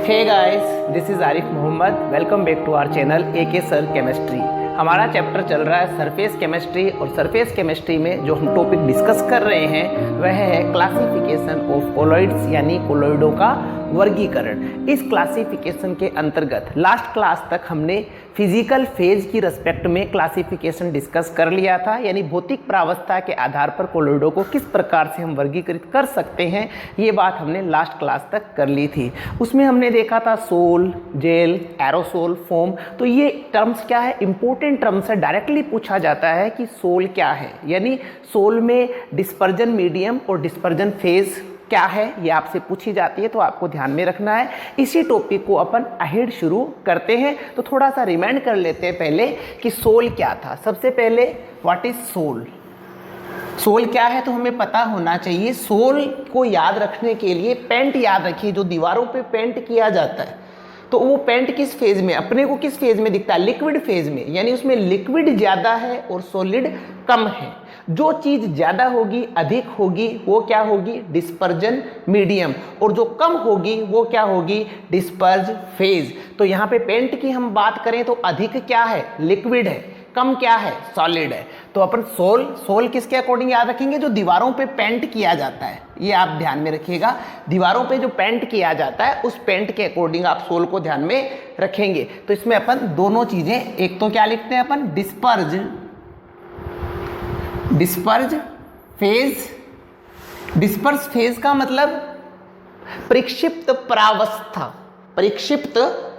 Hey guys, this is Arif Mohammad. Welcome back to our channel AK sir chemistry. हमारा chapter चल रहा है surface chemistry और सरफेस केमिस्ट्री में जो हम टॉपिक डिस्कस कर रहे हैं वह है क्लासिफिकेशन ऑफ कोलॉइड्स, यानी कोलॉइडों का वर्गीकरण। इस क्लासिफिकेशन के अंतर्गत लास्ट क्लास तक हमने फिजिकल फेज की रिस्पेक्ट में क्लासिफिकेशन डिस्कस कर लिया था, यानी भौतिक प्रावस्था के आधार पर कोलॉइडों को किस प्रकार से हम वर्गीकृत कर सकते हैं, ये बात हमने लास्ट क्लास तक कर ली थी। उसमें हमने देखा था सोल, जेल, एरोसोल, फोम। तो ये टर्म्स क्या है, इंपॉर्टेंट टर्म्स है। डायरेक्टली पूछा जाता है कि सोल क्या है, यानी सोल में डिस्पर्जन मीडियम और डिस्पर्जन फेज क्या है, ये आपसे पूछी जाती है, तो आपको ध्यान में रखना है। इसी टॉपिक को अपन अहेड शुरू करते हैं। तो थोड़ा सा रिमाइंड कर लेते हैं पहले कि सोल क्या था। सबसे पहले व्हाट इज सोल, सोल क्या है तो हमें पता होना चाहिए। सोल को याद रखने के लिए पेंट याद रखिए, जो दीवारों पे पेंट किया जाता है, तो वो पेंट किस फेज में, अपने को किस फेज में दिखता है, लिक्विड फेज में, यानी उसमें लिक्विड ज़्यादा है और सॉलिड कम है। जो चीज़ ज़्यादा होगी, अधिक होगी, वो क्या होगी, डिस्पर्जन मीडियम, और जो कम होगी वो क्या होगी, डिस्पर्ज फेज। तो यहाँ पे पेंट की हम बात करें तो अधिक क्या है, लिक्विड है, कम क्या है, सॉलिड है। तो अपन सोल किसके अकॉर्डिंग याद रखेंगे, जो दीवारों पे पेंट किया जाता है, ये आप ध्यान में रखिएगा। दीवारों पे जो पेंट किया जाता है उस पेंट के अकॉर्डिंग आप सोल को ध्यान में रखेंगे। तो इसमें अपन दोनों चीजें, एक तो क्या लिखते हैं अपन, डिस्पर्ज फेज। डिस्पर्स फेज का मतलब परिक्षिप्त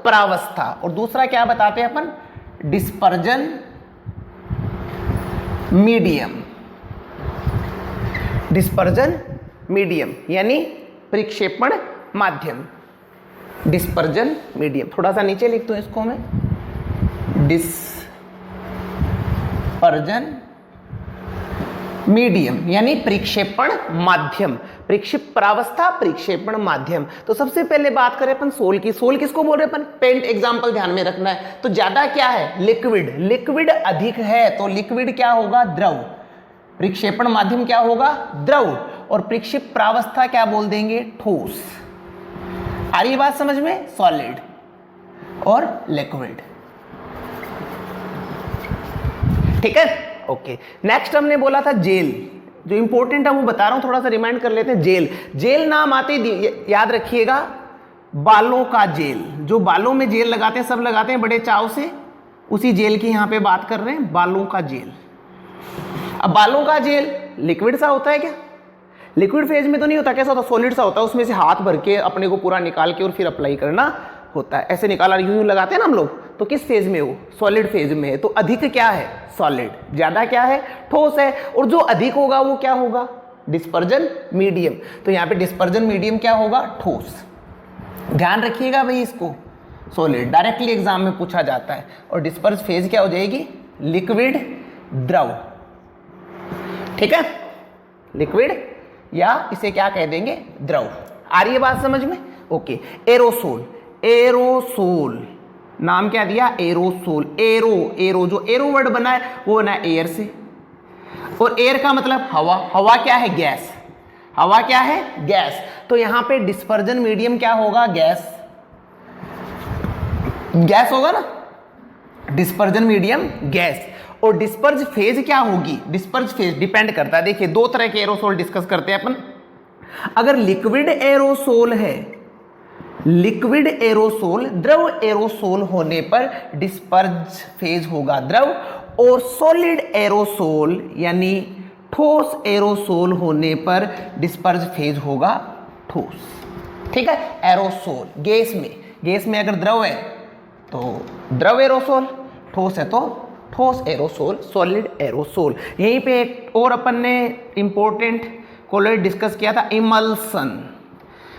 प्रावस्था, और दूसरा क्या बताते हैं अपन, डिस्पर्जन मीडियम, यानी परिक्षेपण माध्यम, डिस्पर्जन मीडियम। थोड़ा सा नीचे लिख दूं इसको मैं, डिस्पर्जन मीडियम यानी परिक्षेपण माध्यम, परिक्षिप्त प्रावस्था, परिक्षेपण माध्यम। तो सबसे पहले बात करें अपन सोल की। सोल किसको बोल रहे हैं अपन, पेंट। एग्जांपल ध्यान में रखना है। तो ज्यादा क्या है, लिक्विड अधिक है, तो लिक्विड क्या होगा, द्रव। परिक्षेपण माध्यम क्या होगा, द्रव। और परिक्षिप्त प्रावस्था क्या बोल देंगे, ठोस। आ रही बात समझ में, सॉलिड और लिक्विड। ठीक है, ओके। नेक्स्ट हमने बोला था जेल, जो इंपॉर्टेंट है वो बता रहा हूं, थोड़ा सा रिमाइंड कर लेते हैं। जेल नाम आते ही याद रखिएगा, बालों का जेल। जो बालों में जेल लगाते हैं, सब लगाते हैं बड़े चाव से, उसी जेल की यहां पे बात कर रहे हैं, बालों का जेल। अब बालों का जेल लिक्विड सा होता है क्या, लिक्विड फेज में तो नहीं होता, कैसा होता, सॉलिड सा होता है। उसमें से हाथ भर के अपने को पूरा निकाल के और फिर अप्लाई करना होता है। ऐसे निकाला यूं लगाते हैं ना हम लोग, तो किस फेज में हो, सॉलिड फेज में है। तो अधिक क्या है, सॉलिड। ज्यादा क्या है, ठोस है। और जो अधिक होगा वो क्या होगा, डिस्पर्जन मीडियम। तो यहाँ पे डिस्पर्जन मीडियम क्या होगा, ठोस। ध्यान रखिएगा भाई इसको, सॉलिड डायरेक्टली एग्जाम में पूछा जाता है। और डिस्पर्ज फेज क्या हो जाएगी, लिक्विड, द्रव। ठीक है, लिक्विड या इसे क्या कह देंगे, द्रव। आ रही है बात समझ में, ओके। एरोसोल नाम क्या दिया, एरोसोल। एरो जो एरो वर्ड बना है वो बना है एयर से, और एयर का मतलब हवा। हवा क्या है, गैस। हवा क्या है, गैस। तो यहां पे डिस्पर्जन मीडियम क्या होगा, गैस होगा ना, डिस्पर्जन मीडियम गैस। और डिस्पर्ज फेज क्या होगी, डिस्पर्ज फेज डिपेंड करता है। देखिए दो तरह के एरोसोल डिस्कस करते हैं अपन। अगर लिक्विड एरोसोल है, लिक्विड एरोसोल, द्रव एरोसोल होने पर डिस्पर्ज फेज होगा द्रव, और सॉलिड एरोसोल यानी ठोस एरोसोल होने पर डिस्पर्ज फेज होगा ठोस। ठीक है, एरोसोल गैस में अगर द्रव है तो द्रव एरोसोल, ठोस है तो ठोस एरोसोल, सॉलिड एरोसोल। यहीं पे एक और अपन ने इंपॉर्टेंट कोलॉइड डिस्कस किया था, emulsion.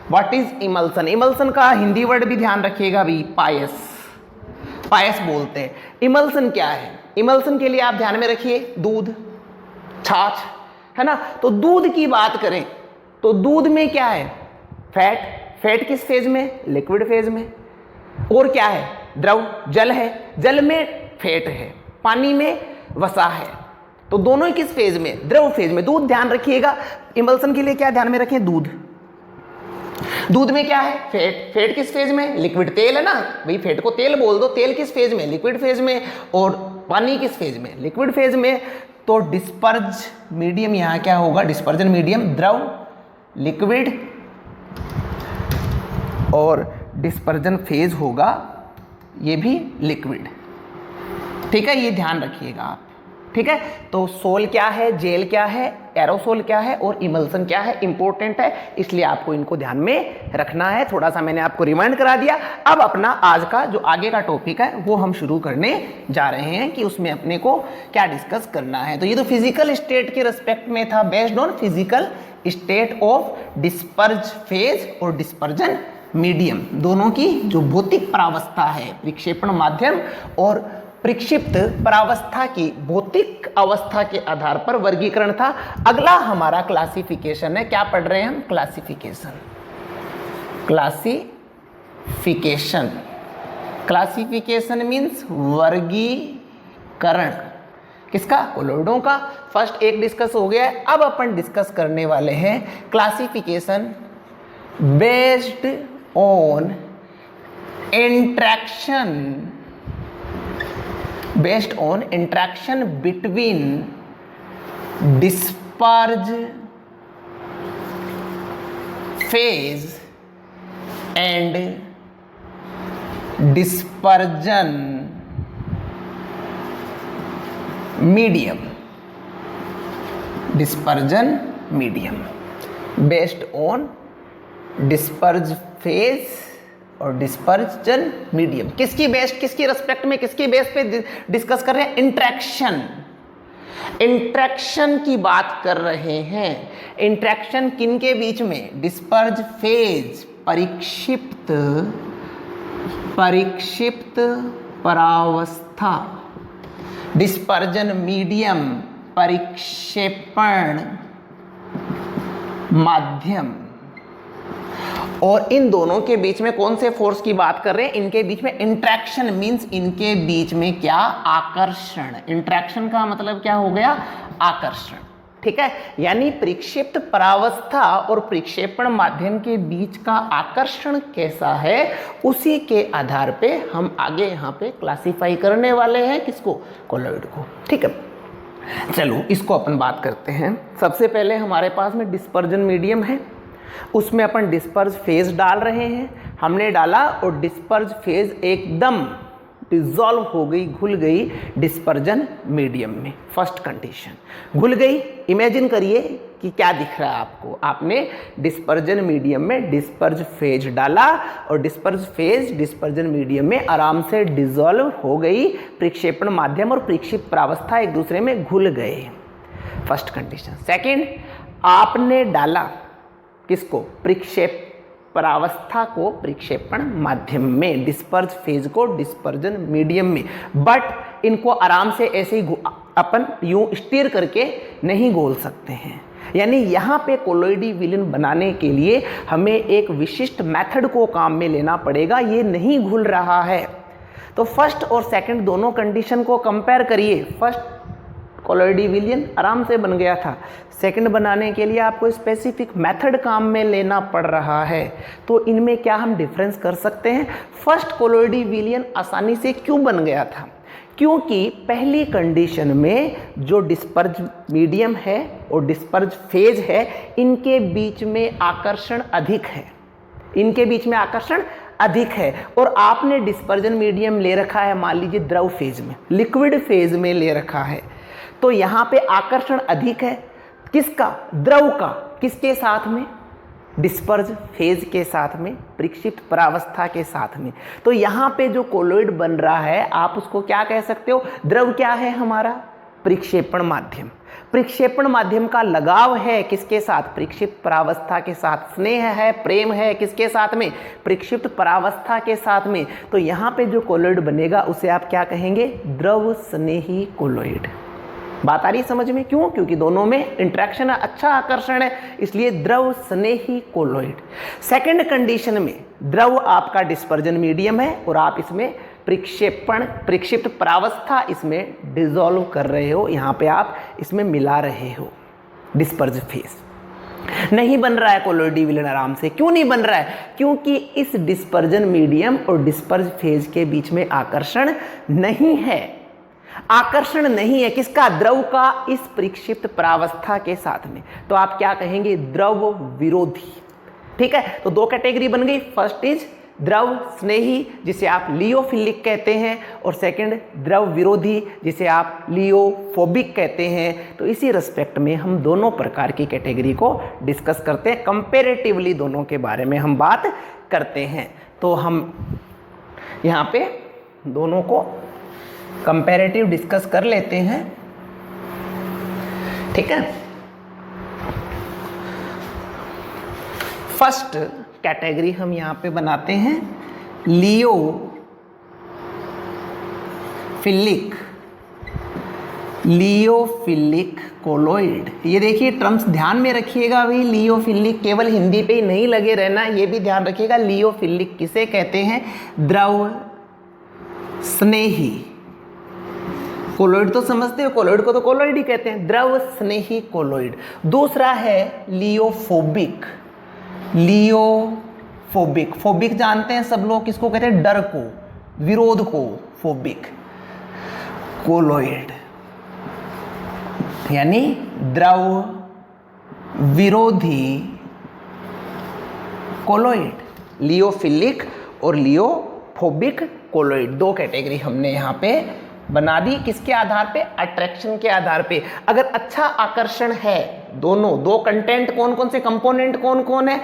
What is emulsion, emulsion का हिंदी वर्ड भी ध्यान रखिएगा भी, पायस बोलते हैं। इमल्सन क्या है, इमल्सन के लिए आप ध्यान में रखिए, दूध, छाछ, है ना। तो दूध की बात करें तो दूध में क्या है, फैट किस फेज में, लिक्विड फेज में। और क्या है, द्रव, जल है, जल में फैट है, पानी में वसा है। तो दोनों ही किस फेज में, द्रव फेज में। दूध ध्यान रखिएगा, इमल्सन के लिए क्या ध्यान में रखें, दूध। दूध में क्या है? फैट। फैट किस फेज में? लिक्विड। तेल है ना भाई, फैट को तेल बोल दो। तेल किस फेज में? लिक्विड फेज में। और पानी किस फेज में? लिक्विड फेज में। तो डिस्पर्ज मीडियम यहाँ क्या होगा? डिस्पर्जन मीडियम द्रव, लिक्विड, और डिस्पर्जन फेज होगा ये भी लिक्विड। ठीक है, ये ध्यान रखिएगा आप। ठीक है, तो सोल क्या है, जेल क्या है, एरोसोल क्या है और इमल्सन क्या है, इंपॉर्टेंट है, इसलिए आपको इनको ध्यान में रखना है। थोड़ा सा मैंने आपको रिमाइंड करा दिया। अब अपना आज का जो आगे का टॉपिक है वो हम शुरू करने जा रहे हैं कि उसमें अपने को क्या डिस्कस करना है। तो ये तो फिजिकल स्टेट के रिस्पेक्ट में था, based on physical state of disperse phase और डिस्पर्जन मीडियम, दोनों की जो भौतिक परावस्था है, विक्षेपण माध्यम और प्रक्षिप्त परावस्था की भौतिक अवस्था के आधार पर वर्गीकरण था। अगला हमारा क्लासिफिकेशन है। क्या पढ़ रहे हैं हम? क्लासिफिकेशन। क्लासिफिकेशन, क्लासिफिकेशन मीन्स वर्गीकरण। किसका? कोलोइडों का। फर्स्ट एक डिस्कस हो गया है। अब अपन डिस्कस करने वाले हैं classification based on interaction, based on interaction between disperse phase and dispersion medium, dispersion medium based on disperse phase और डिस्पर्जन मीडियम। किसकी बेस्ट, किसकी रेस्पेक्ट में, किसकी बेस पे डिस्कस कर रहे हैं? इंट्रैक्शन। इंट्रैक्शन की बात कर रहे हैं। इंट्रैक्शन किन के बीच में? डिस्पर्ज फेज, परिक्षिप्त परावस्था, डिस्पर्जन मीडियम, परिक्षेपण माध्यम। और इन दोनों के बीच में कौन से फोर्स की बात कर रहे हैं? इनके बीच में इंट्रैक्शन मींस इनके बीच में क्या? आकर्षण। इंट्रैक्शन का मतलब क्या हो गया? आकर्षण। ठीक है, यानी प्रक्षिप्त परावस्था और प्रक्षेपण माध्यम के बीच का आकर्षण कैसा है, उसी के आधार पे हम आगे यहाँ पे क्लासिफाई करने वाले हैं। किसको? कोलोइड को। ठीक है, चलो इसको अपन बात करते हैं। सबसे पहले हमारे पास में डिस्पर्जन मीडियम है, उसमें अपन डिस्पर्ज फेज डाल रहे हैं। हमने डाला और डिस्पर्ज फेज एकदम डिसॉल्व हो गई, घुल गई डिस्पर्जन मीडियम में। फर्स्ट कंडीशन घुल गई। इमेजिन करिए कि क्या दिख रहा है आपको। आपने डिस्पर्जन मीडियम में डिस्पर्ज फेज डाला और डिस्पर्ज फेज डिस्पर्जन मीडियम में आराम से डिसॉल्व हो गई। प्रक्षेपण माध्यम और प्रक्षिप्त परावस्था एक दूसरे में घुल गए। First condition. सेकंड, आपने डाला किसको? प्रक्षेप परावस्था को प्रक्षेपण माध्यम में, डिस्पर्ज फेज को डिस्पर्जन मीडियम में। बट इनको आराम से ऐसे ही अपन यूं स्टीयर करके नहीं घोल सकते हैं। यानी यहाँ पे कोलोइडी विलेन बनाने के लिए हमें एक विशिष्ट मेथड को काम में लेना पड़ेगा। ये नहीं घुल रहा है। तो फर्स्ट और सेकंड दोनों कंडीशन को कंपेयर करिए। फर्स्ट कोलोइडी विलेन आराम से बन गया था, सेकंड बनाने के लिए आपको स्पेसिफिक मेथड काम में लेना पड़ रहा है। तो इनमें क्या हम डिफरेंस कर सकते हैं? फर्स्ट कोलोइडी विलेन आसानी से क्यों बन गया था? क्योंकि पहली कंडीशन में जो डिस्पर्ज मीडियम है और डिस्पर्ज फेज है, इनके बीच में आकर्षण अधिक है। इनके बीच में आकर्षण अधिक है। और आपने डिस्पर्जन मीडियम ले रखा है, मान लीजिए द्रव फेज में, लिक्विड फेज में ले रखा है। तो यहाँ पे आकर्षण अधिक है। किसका? द्रव का। किसके साथ में? डिस्पर्ज फेज के साथ में, प्रक्षिप्त परावस्था के साथ में। तो यहाँ पे जो कोलोइड बन रहा है, आप उसको क्या कह सकते हो? द्रव क्या है हमारा? प्रक्षेपण माध्यम। प्रक्षेपण माध्यम का लगाव है किसके साथ? प्रक्षिप्त परावस्था के साथ। स्नेह है, प्रेम है किसके साथ में? प्रक्षिप्त परावस्था के साथ में। तो यहाँ पे जो कोलोइड बनेगा उसे आप क्या कहेंगे? द्रव स्नेही कोलोइड। बात आ रही समझ में? क्यों? क्योंकि दोनों में इंट्रैक्शन है, अच्छा आकर्षण है, इसलिए द्रव स्नेही कोलोइड। सेकंड कंडीशन में द्रव आपका डिस्पर्जन मीडियम है और आप इसमें प्रक्षिप्त परावस्था इसमें डिसॉल्व कर रहे हो, यहाँ पे आप इसमें मिला रहे हो, डिस्पर्ज फेज। नहीं बन रहा है कोलोइडी विलेन आराम से। क्यों नहीं बन रहा है? क्योंकि इस डिस्पर्जन मीडियम और डिस्पर्ज फेज के बीच में आकर्षण नहीं है। आकर्षण नहीं है किसका? द्रव का इस परिक्षिप्त प्रावस्था के साथ में। तो आप क्या कहेंगे? द्रव विरोधी। ठीक है, तो दो कैटेगरी बन गई। फर्स्ट इज द्रव स्नेही जिसे आप लियोफिलिक कहते हैं, और सेकंड द्रव विरोधी जिसे आप लियोफोबिक कहते हैं। तो इसी रिस्पेक्ट में हम दोनों प्रकार की कैटेगरी को डिस्कस करते हैं, कंपैरेटिवली दोनों के बारे में हम बात करते हैं। तो हम यहाँ पे दोनों को कंपैरेटिव डिस्कस कर लेते हैं। ठीक है, फर्स्ट कैटेगरी हम यहाँ पे बनाते हैं लियोफिलिक कोलोइड। ये देखिए टर्म्स ध्यान में रखिएगा भाई। लियोफिलिक केवल हिंदी पे ही नहीं लगे रहना, ये भी ध्यान रखिएगा। लियोफिलिक किसे कहते हैं? द्रव स्नेही। कोलोइड तो समझते हो, कोलोइड को तो कोलोइड ही कहते हैं, द्रव स्नेही कोलोइड। दूसरा है लियोफोबिक। फोबिक जानते हैं सब लोग, किसको कहते हैं? डर को, विरोध को फोबिक कोलोइड, यानी द्रव विरोधी कोलोइड। लियोफिलिक और लियोफोबिक कोलोइड दो कैटेगरी हमने यहाँ पे बना दी। किसके आधार पे? अट्रैक्शन के आधार पे। अगर अच्छा आकर्षण है, दोनों दो कंटेंट कौन कौन से, कंपोनेंट कौन कौन है?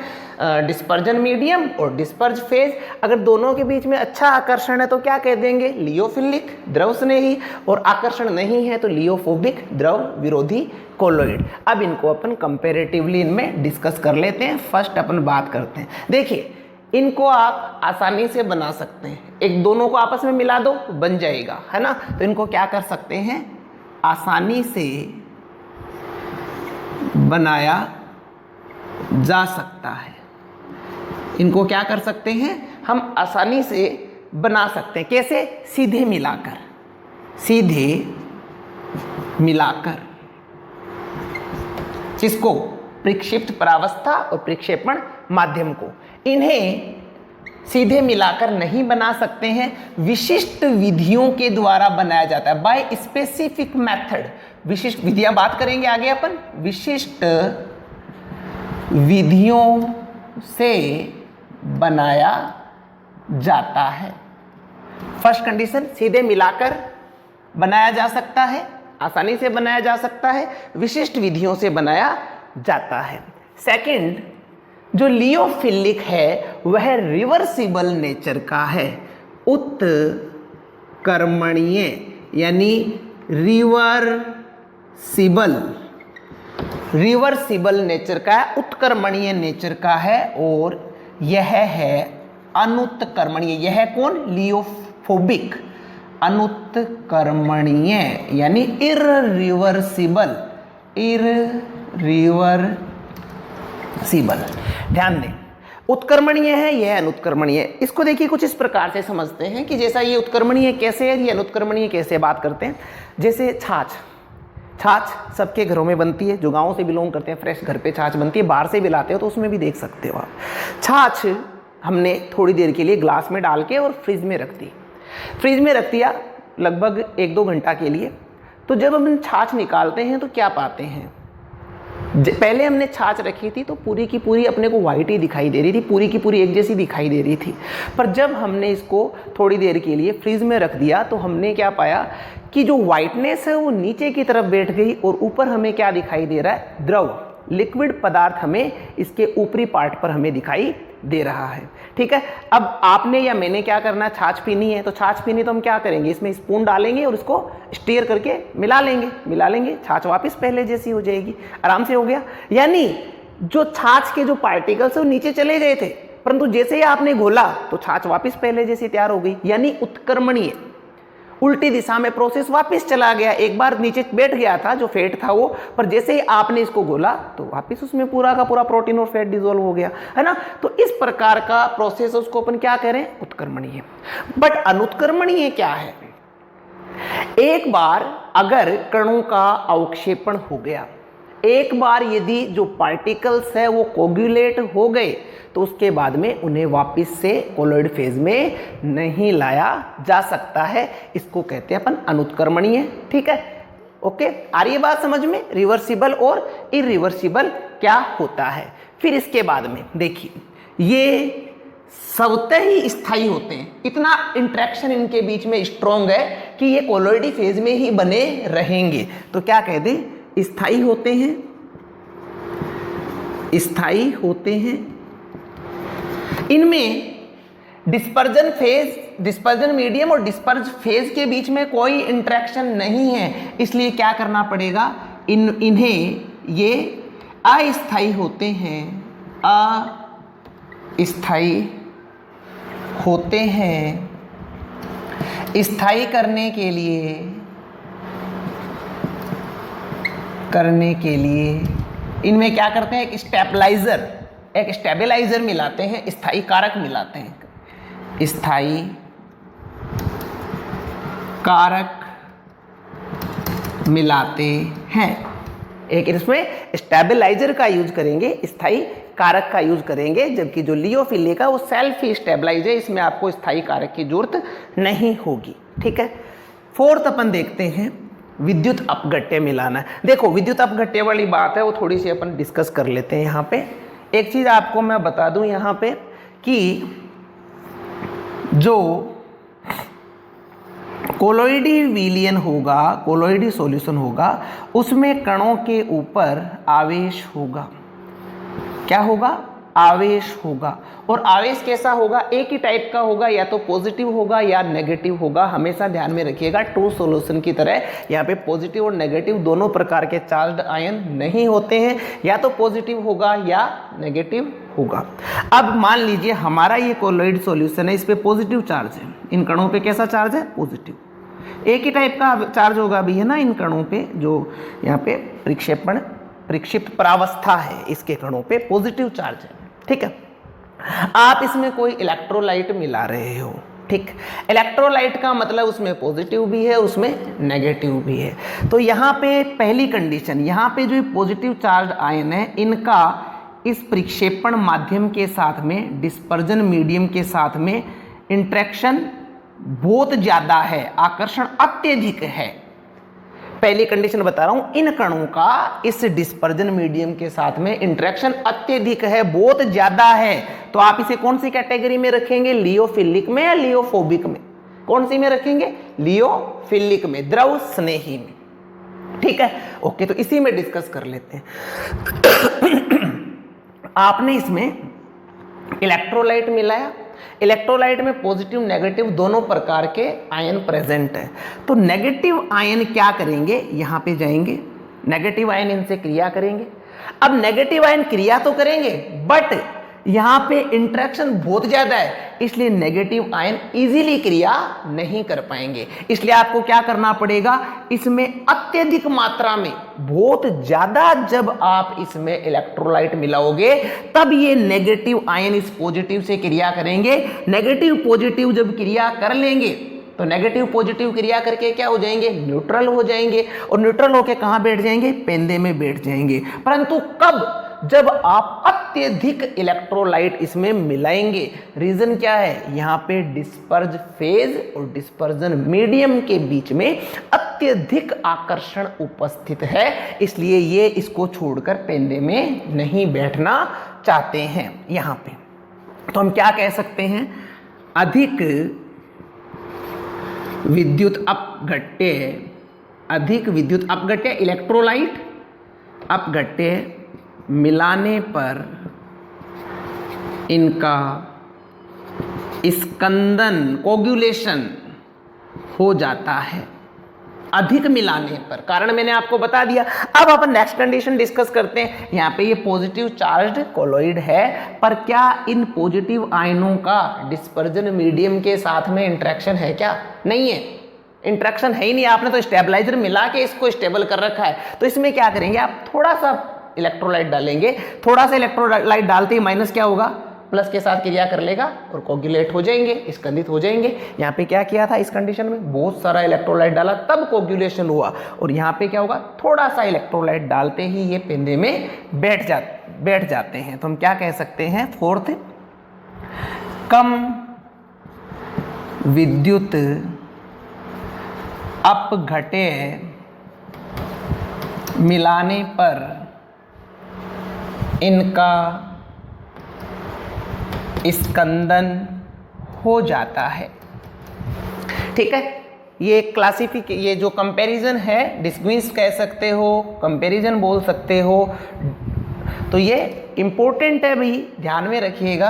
डिस्पर्जन मीडियम और डिस्पर्ज फेज। अगर दोनों के बीच में अच्छा आकर्षण है तो क्या कह देंगे? लियोफिलिक, द्रव स्नेही। और आकर्षण नहीं है तो लियोफोबिक, द्रव विरोधी कोलोइड। अब इनको अपन कंपैरेटिवली इनमें डिस्कस कर लेते हैं। फर्स्ट अपन बात करते हैं। देखिए इनको आप आसानी से बना सकते हैं, एक दोनों को आपस में मिला दो बन जाएगा, है ना। तो इनको क्या कर सकते हैं? आसानी से बनाया जा सकता है। इनको क्या कर सकते हैं? हम आसानी से बना सकते हैं। कैसे? सीधे मिलाकर किसको? प्रक्षिप्त परावस्था और प्रक्षेपण माध्यम को। इन्हें सीधे मिलाकर नहीं बना सकते हैं, विशिष्ट विधियों के द्वारा बनाया जाता है, बाय स्पेसिफिक मेथड। विशिष्ट विधियां बात करेंगे आगे अपन। विशिष्ट विधियों से बनाया जाता है। फर्स्ट कंडीशन, सीधे मिलाकर बनाया जा सकता है, आसानी से बनाया जा सकता है, विशिष्ट विधियों से बनाया जाता है। सेकंड, जो लियोफिलिक है वह रिवर्सिबल नेचर का है, उत्कर्मणीय यानी रिवर्सिबल नेचर का है, उत्कर्मणीय नेचर का है। और यह है अनुत्कर्मणीय। यह कौन? लियोफोबिक। अनुत्कर्मणीय यानी इररिवर्सिबल। ध्यान दें, उत्कर्मणीय है, यह अनुत्कर्मणीय है। इसको देखिए कुछ इस प्रकार से समझते हैं कि जैसा ये उत्कर्मणीय कैसे है, ये अनुत्कर्मणीय कैसे, बात करते हैं। जैसे छाछ सबके घरों में बनती है, जो गाँव से बिलोंग करते हैं फ्रेश घर पे छाछ बनती है, बाहर से भी लाते हो तो उसमें भी देख सकते हो आप। छाछ हमने थोड़ी देर के लिए ग्लास में डाल के और फ्रिज में रख दिया लगभग 1-2 घंटा के लिए। तो जब हम छाछ निकालते हैं तो क्या पाते हैं? पहले हमने छाछ रखी थी तो पूरी की पूरी अपने को वाइट ही दिखाई दे रही थी, पूरी की पूरी एक जैसी दिखाई दे रही थी। पर जब हमने इसको थोड़ी देर के लिए फ्रीज में रख दिया तो हमने क्या पाया कि जो वाइटनेस है वो नीचे की तरफ बैठ गई और ऊपर हमें क्या दिखाई दे रहा है? द्रव, लिक्विड पदार्थ हमें इसके ऊपरी पार्ट पर हमें दिखाई दे रहा है। ठीक है, अब आपने या मैंने क्या करना है? छाछ पीनी है, तो छाछ पीनी तो हम क्या करेंगे? इसमें स्पून डालेंगे और इसको स्टीयर करके मिला लेंगे, छाछ वापस पहले जैसी हो जाएगी, आराम से हो गया। यानी जो छाछ के जो पार्टिकल्स है वो नीचे चले गए थे, परंतु जैसे ही आपने घोला तो छाछ वापस पहले जैसी तैयार हो गई। यानी उत्कर्मणीय, उल्टी दिशा में प्रोसेस वापस चला गया। एक बार नीचे बैठ गया था जो फैट था वो, पर जैसे ही आपने इसको घोला तो वापस उसमें पूरा का पूरा प्रोटीन और फैट डिसॉल्व हो गया, है ना। तो इस प्रकार का प्रोसेस उसको अपन क्या करें? उत्कर्मणीय। बट अनुत्कर्मणीय क्या है? एक बार अगर कणों का अवक्षेपण हो गया, एक बार यदि जो पार्टिकल्स है वो कोगुलेट हो गए तो उसके बाद में उन्हें वापस से कोलॉइड फेज में नहीं लाया जा सकता है। इसको कहते हैं अपन अनुत्क्रमणीय। ठीक है, ओके, आ रही है बात समझ में? रिवर्सिबल और इरिवर्सिबल क्या होता है। फिर इसके बाद में देखिए, ये स्वतः ही स्थायी होते हैं, इतना इंटरेक्शन इनके बीच में स्ट्रॉन्ग है कि ये कोलॉइडी फेज में ही बने रहेंगे। तो क्या कह दें, स्थायी होते हैं, स्थायी होते हैं। इनमें डिस्पर्जन फेज, डिस्पर्जन मीडियम और डिस्पर्ज फेज के बीच में कोई इंटरेक्शन नहीं है, इसलिए क्या करना पड़ेगा, इन्हें ये अस्थायी होते हैं, अस्थायी होते हैं। स्थायी करने के लिए इनमें क्या करते हैं, एक स्टेबलाइजर मिलाते हैं, स्थायी कारक मिलाते हैं, स्थायी कारक मिलाते हैं। एक इसमें स्टेबलाइजर का यूज करेंगे, स्थायी कारक का यूज करेंगे, जबकि जो लियोफिलिक है वो सेल्फ ही स्टेबलाइज है, इसमें आपको स्थायी कारक की जरूरत नहीं होगी। ठीक है, फोर्थ अपन देखते हैं विद्युत अपघट्य मिलाना। देखो, विद्युत अपघट्य वाली बात है वो थोड़ी सी अपन डिस्कस कर लेते हैं। यहाँ पे एक चीज आपको मैं बता दूं यहाँ पे कि जो कोलॉइडी विलयन होगा, कोलॉइडी सॉल्यूशन होगा, उसमें कणों के ऊपर आवेश होगा। क्या होगा, आवेश होगा। और आवेश कैसा होगा, एक ही टाइप का होगा, या तो पॉजिटिव होगा या नेगेटिव होगा। हमेशा ध्यान में रखिएगा, ट्रू सॉल्यूशन की तरह यहाँ पे पॉजिटिव और नेगेटिव दोनों प्रकार के चार्ज्ड आयन नहीं होते हैं, या तो पॉजिटिव होगा या नेगेटिव होगा। अब मान लीजिए हमारा ये कोलॉइड सॉल्यूशन है, इस पे पॉजिटिव चार्ज है, इन कणों पे कैसा चार्ज है, पॉजिटिव। एक ही टाइप का चार्ज होगा भी है ना इन कणों पे, जो यहाँ पे प्रक्षिप्त प्रावस्था है, इसके कणों पे पॉजिटिव चार्ज है। ठीक है, आप इसमें कोई इलेक्ट्रोलाइट मिला रहे हो। ठीक, इलेक्ट्रोलाइट का मतलब उसमें पॉजिटिव भी है, उसमें नेगेटिव भी है। तो यहाँ पे पहली कंडीशन, यहाँ पे जो पॉजिटिव चार्ज आयन है, इनका इस प्रक्षेपण माध्यम के साथ में, डिस्पर्जन मीडियम के साथ में इंटरेक्शन बहुत ज्यादा है, आकर्षण अत्यधिक है। पहली कंडीशन बता रहा हूं, इन कणों का इस डिस्पर्जन मीडियम के साथ में इंटरेक्शन अत्यधिक है, बहुत ज्यादा है। तो आप इसे कौन सी कैटेगरी में रखेंगे, लियोफिलिक में या लियोफोबिक में? कौन सी में रखेंगे, लियोफिलिक में, द्रव स्नेही में। ठीक है, ओके, तो इसी में डिस्कस कर लेते हैं। आपने इसमें इलेक्ट्रोलाइट मिलाया, इलेक्ट्रोलाइट में पॉजिटिव नेगेटिव दोनों प्रकार के आयन प्रेजेंट है। तो नेगेटिव आयन क्या करेंगे, यहां पे जाएंगे, नेगेटिव आयन इनसे क्रिया करेंगे। अब नेगेटिव आयन क्रिया तो करेंगे, बट यहां पे इंटरेक्शन बहुत ज्यादा है, इसलिए नेगेटिव आयन इजीली क्रिया नहीं कर पाएंगे। इसलिए आपको क्या करना पड़ेगा, इसमें अत्यधिक मात्रा में, बहुत ज्यादा जब आप इसमें इलेक्ट्रोलाइट मिलाओगे, तब ये नेगेटिव आयन इस पॉजिटिव से क्रिया करेंगे। नेगेटिव पॉजिटिव जब क्रिया कर लेंगे तो नेगेटिव पॉजिटिव क्रिया करके क्या हो जाएंगे, न्यूट्रल हो जाएंगे, और न्यूट्रल होके कहां बैठ जाएंगे, पेंदे में बैठ जाएंगे। परंतु कब, जब आप अत्यधिक इलेक्ट्रोलाइट इसमें मिलाएंगे। रीजन क्या है, यहां पे डिस्पर्ज फेज और डिस्पर्जन मीडियम के बीच में अत्यधिक आकर्षण उपस्थित है, इसलिए ये इसको छोड़कर पेंदे में नहीं बैठना चाहते हैं यहां पे। तो हम क्या कह सकते हैं, अधिक विद्युत अपघट्य, अधिक विद्युत अपघट्य, इलेक्ट्रोलाइट अपघट्य मिलाने पर इनका स्कंदन, कोगुलेशन हो जाता है। अधिक मिलाने पर, कारण मैंने आपको बता दिया। अब अपन नेक्स्ट कंडीशन डिस्कस करते हैं। यहाँ पे ये पॉजिटिव चार्ज्ड कोलॉइड है, पर क्या इन पॉजिटिव आयनों का डिस्पर्जन मीडियम के साथ में इंटरेक्शन है क्या? नहीं है, इंटरेक्शन है ही नहीं। आपने तो स्टेबलाइजर मिला के इसको स्टेबल कर रखा है। तो इसमें क्या करेंगे, आप थोड़ा सा इलेक्ट्रोलाइट डालेंगे, थोड़ा सा इलेक्ट्रोलाइट डालते ही माइनस क्या होगा, प्लस के साथ क्रिया कर लेगा और कोगुलेट हो जाएंगे, स्कंदित हो जाएंगे। यहाँ पे क्या किया था इस कंडीशन में, बहुत सारा इलेक्ट्रोलाइट डाला तब कोगुलेशन हुआ, और यहाँ पे क्या होगा, थोड़ा सा इलेक्ट्रोलाइट डालते ही ये पेंदे में बैठ जाते हैं। तो हम क्या कह सकते हैं, फोर्थ, कम विद्युत अपघट्य मिलाने पर इनका स्कंदन हो जाता है। ठीक है, ये ये जो कंपैरिजन है, डिस्क्विंस कह सकते हो, कंपैरिजन बोल सकते हो, तो ये इंपॉर्टेंट है भाई, ध्यान में रखिएगा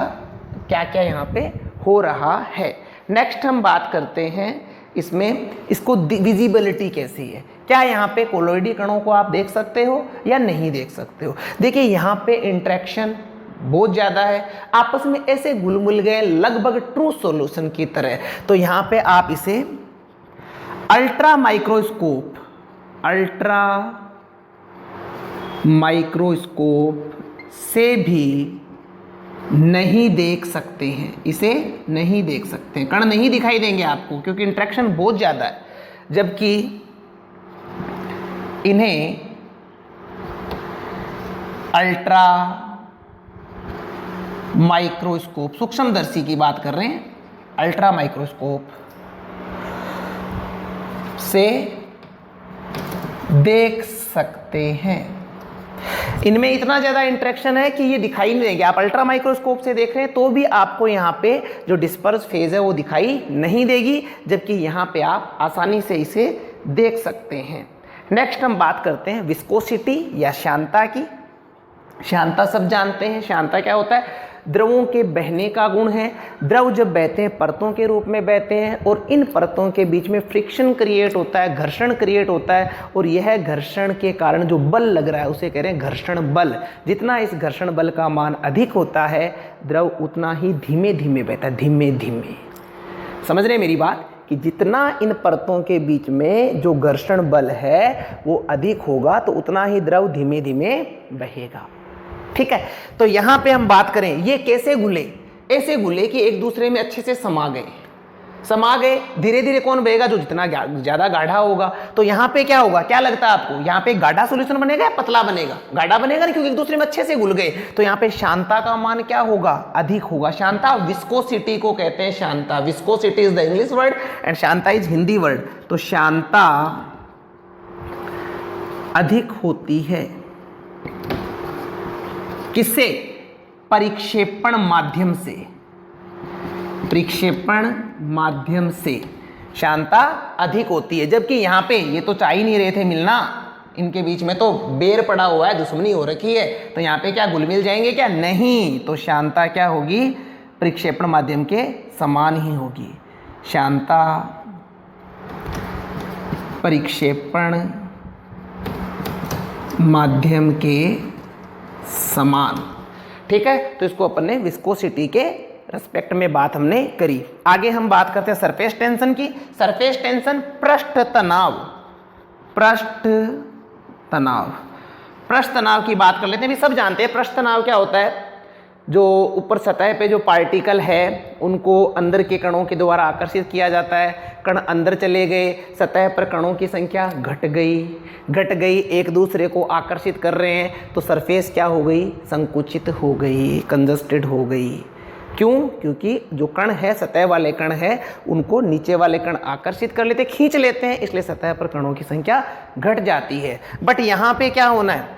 क्या क्या यहाँ पे हो रहा है। नेक्स्ट हम बात करते हैं इसमें, इसको विजिबिलिटी कैसी है, क्या यहाँ पे कोलोइडी कणों को आप देख सकते हो या नहीं देख सकते हो। देखिए यहाँ पे इंटरेक्शन बहुत ज़्यादा है, आपस में ऐसे घुल मिल गए लगभग ट्रू सॉल्यूशन की तरह। तो यहाँ पे आप इसे अल्ट्रा माइक्रोस्कोप से भी नहीं देख सकते हैं, इसे नहीं देख सकते हैं, कण नहीं दिखाई देंगे आपको क्योंकि इंटरेक्शन बहुत ज़्यादा है। जबकि इन्हें अल्ट्रा माइक्रोस्कोप, सूक्ष्मदर्शी की बात कर रहे हैं, अल्ट्रा माइक्रोस्कोप से देख सकते हैं। इनमें इतना ज़्यादा इंटरेक्शन है कि ये दिखाई नहीं देंगे। आप अल्ट्रा माइक्रोस्कोप से देख रहे हैं तो भी आपको यहाँ पे जो डिस्पर्स फेज है वो दिखाई नहीं देगी, जबकि यहाँ पे आप आसानी से इसे देख सकते हैं। नेक्स्ट हम बात करते हैं विस्कोसिटी या श्यानता की। श्यानता सब जानते हैं, श्यानता क्या होता है, द्रवों के बहने का गुण है। द्रव जब बहते हैं परतों के रूप में बहते हैं और इन परतों के बीच में फ्रिक्शन क्रिएट होता है, घर्षण क्रिएट होता है, और यह घर्षण के कारण जो बल लग रहा है उसे कह रहे हैं घर्षण बल। जितना इस घर्षण बल का मान अधिक होता है द्रव उतना ही धीमे धीमे बहता है, धीमे धीमे। समझ रहे हैं मेरी बात, कि जितना इन परतों के बीच में जो घर्षण बल है वो अधिक होगा तो उतना ही द्रव धीमे धीमे बहेगा। ठीक है, तो यहां पे हम बात करें ये कैसे घुले, ऐसे घुले कि एक दूसरे में अच्छे से समा गए। धीरे धीरे कौन बहेगा, जो जितना ज्यादा गाढ़ा होगा। तो यहाँ पे क्या होगा, क्या लगता है आपको, यहाँ पे गाढ़ा सॉल्यूशन बनेगा या पतला बनेगा, गाढ़ा बनेगा ना, क्योंकि एक दूसरे में अच्छे से घुल गए। तो यहाँ पे श्यानता का मान क्या होगा, अधिक होगा। श्यानता विस्कोसिटी को कहते हैं, श्यानता, viscosity is the English word and श्यानता इज हिंदी वर्ड। तो श्यानता अधिक होती है किससे, परिक्षेपण माध्यम से, परिक्षेपण माध्यम से श्यानता अधिक होती है। जबकि यहाँ पे ये तो चाह ही नहीं रहे थे मिलना, इनके बीच में तो बेर पड़ा हुआ है, दुश्मनी हो रखी है, तो यहाँ पे क्या घुल मिल जाएंगे क्या, नहीं। तो श्यानता क्या होगी, परिक्षेपण माध्यम के समान ही होगी। श्यानता परिक्षेपण माध्यम के समान। ठीक है, तो इसको अपन ने विस्कोसिटी के रेस्पेक्ट में बात हमने करी। आगे हम बात करते हैं सरफेस टेंशन की। सरफेस टेंशन पृष्ठ तनाव, पृष्ठ तनाव की बात कर लेते हैं। भी सब जानते हैं पृष्ठ तनाव क्या होता है, जो ऊपर सतह पे जो पार्टिकल है उनको अंदर के कणों के द्वारा आकर्षित किया जाता है। कण अंदर चले गए, सतह पर कणों की संख्या घट गई, एक दूसरे को आकर्षित कर रहे हैं, तो सरफेस क्या हो गई, संकुचित हो गई, कंजस्टेड हो गई। क्यों, क्योंकि जो कण है, सतह वाले कण है, उनको नीचे वाले कण आकर्षित कर लेते, खींच लेते हैं, इसलिए सतह पर कणों की संख्या घट जाती है। बट यहाँ पे क्या होना है,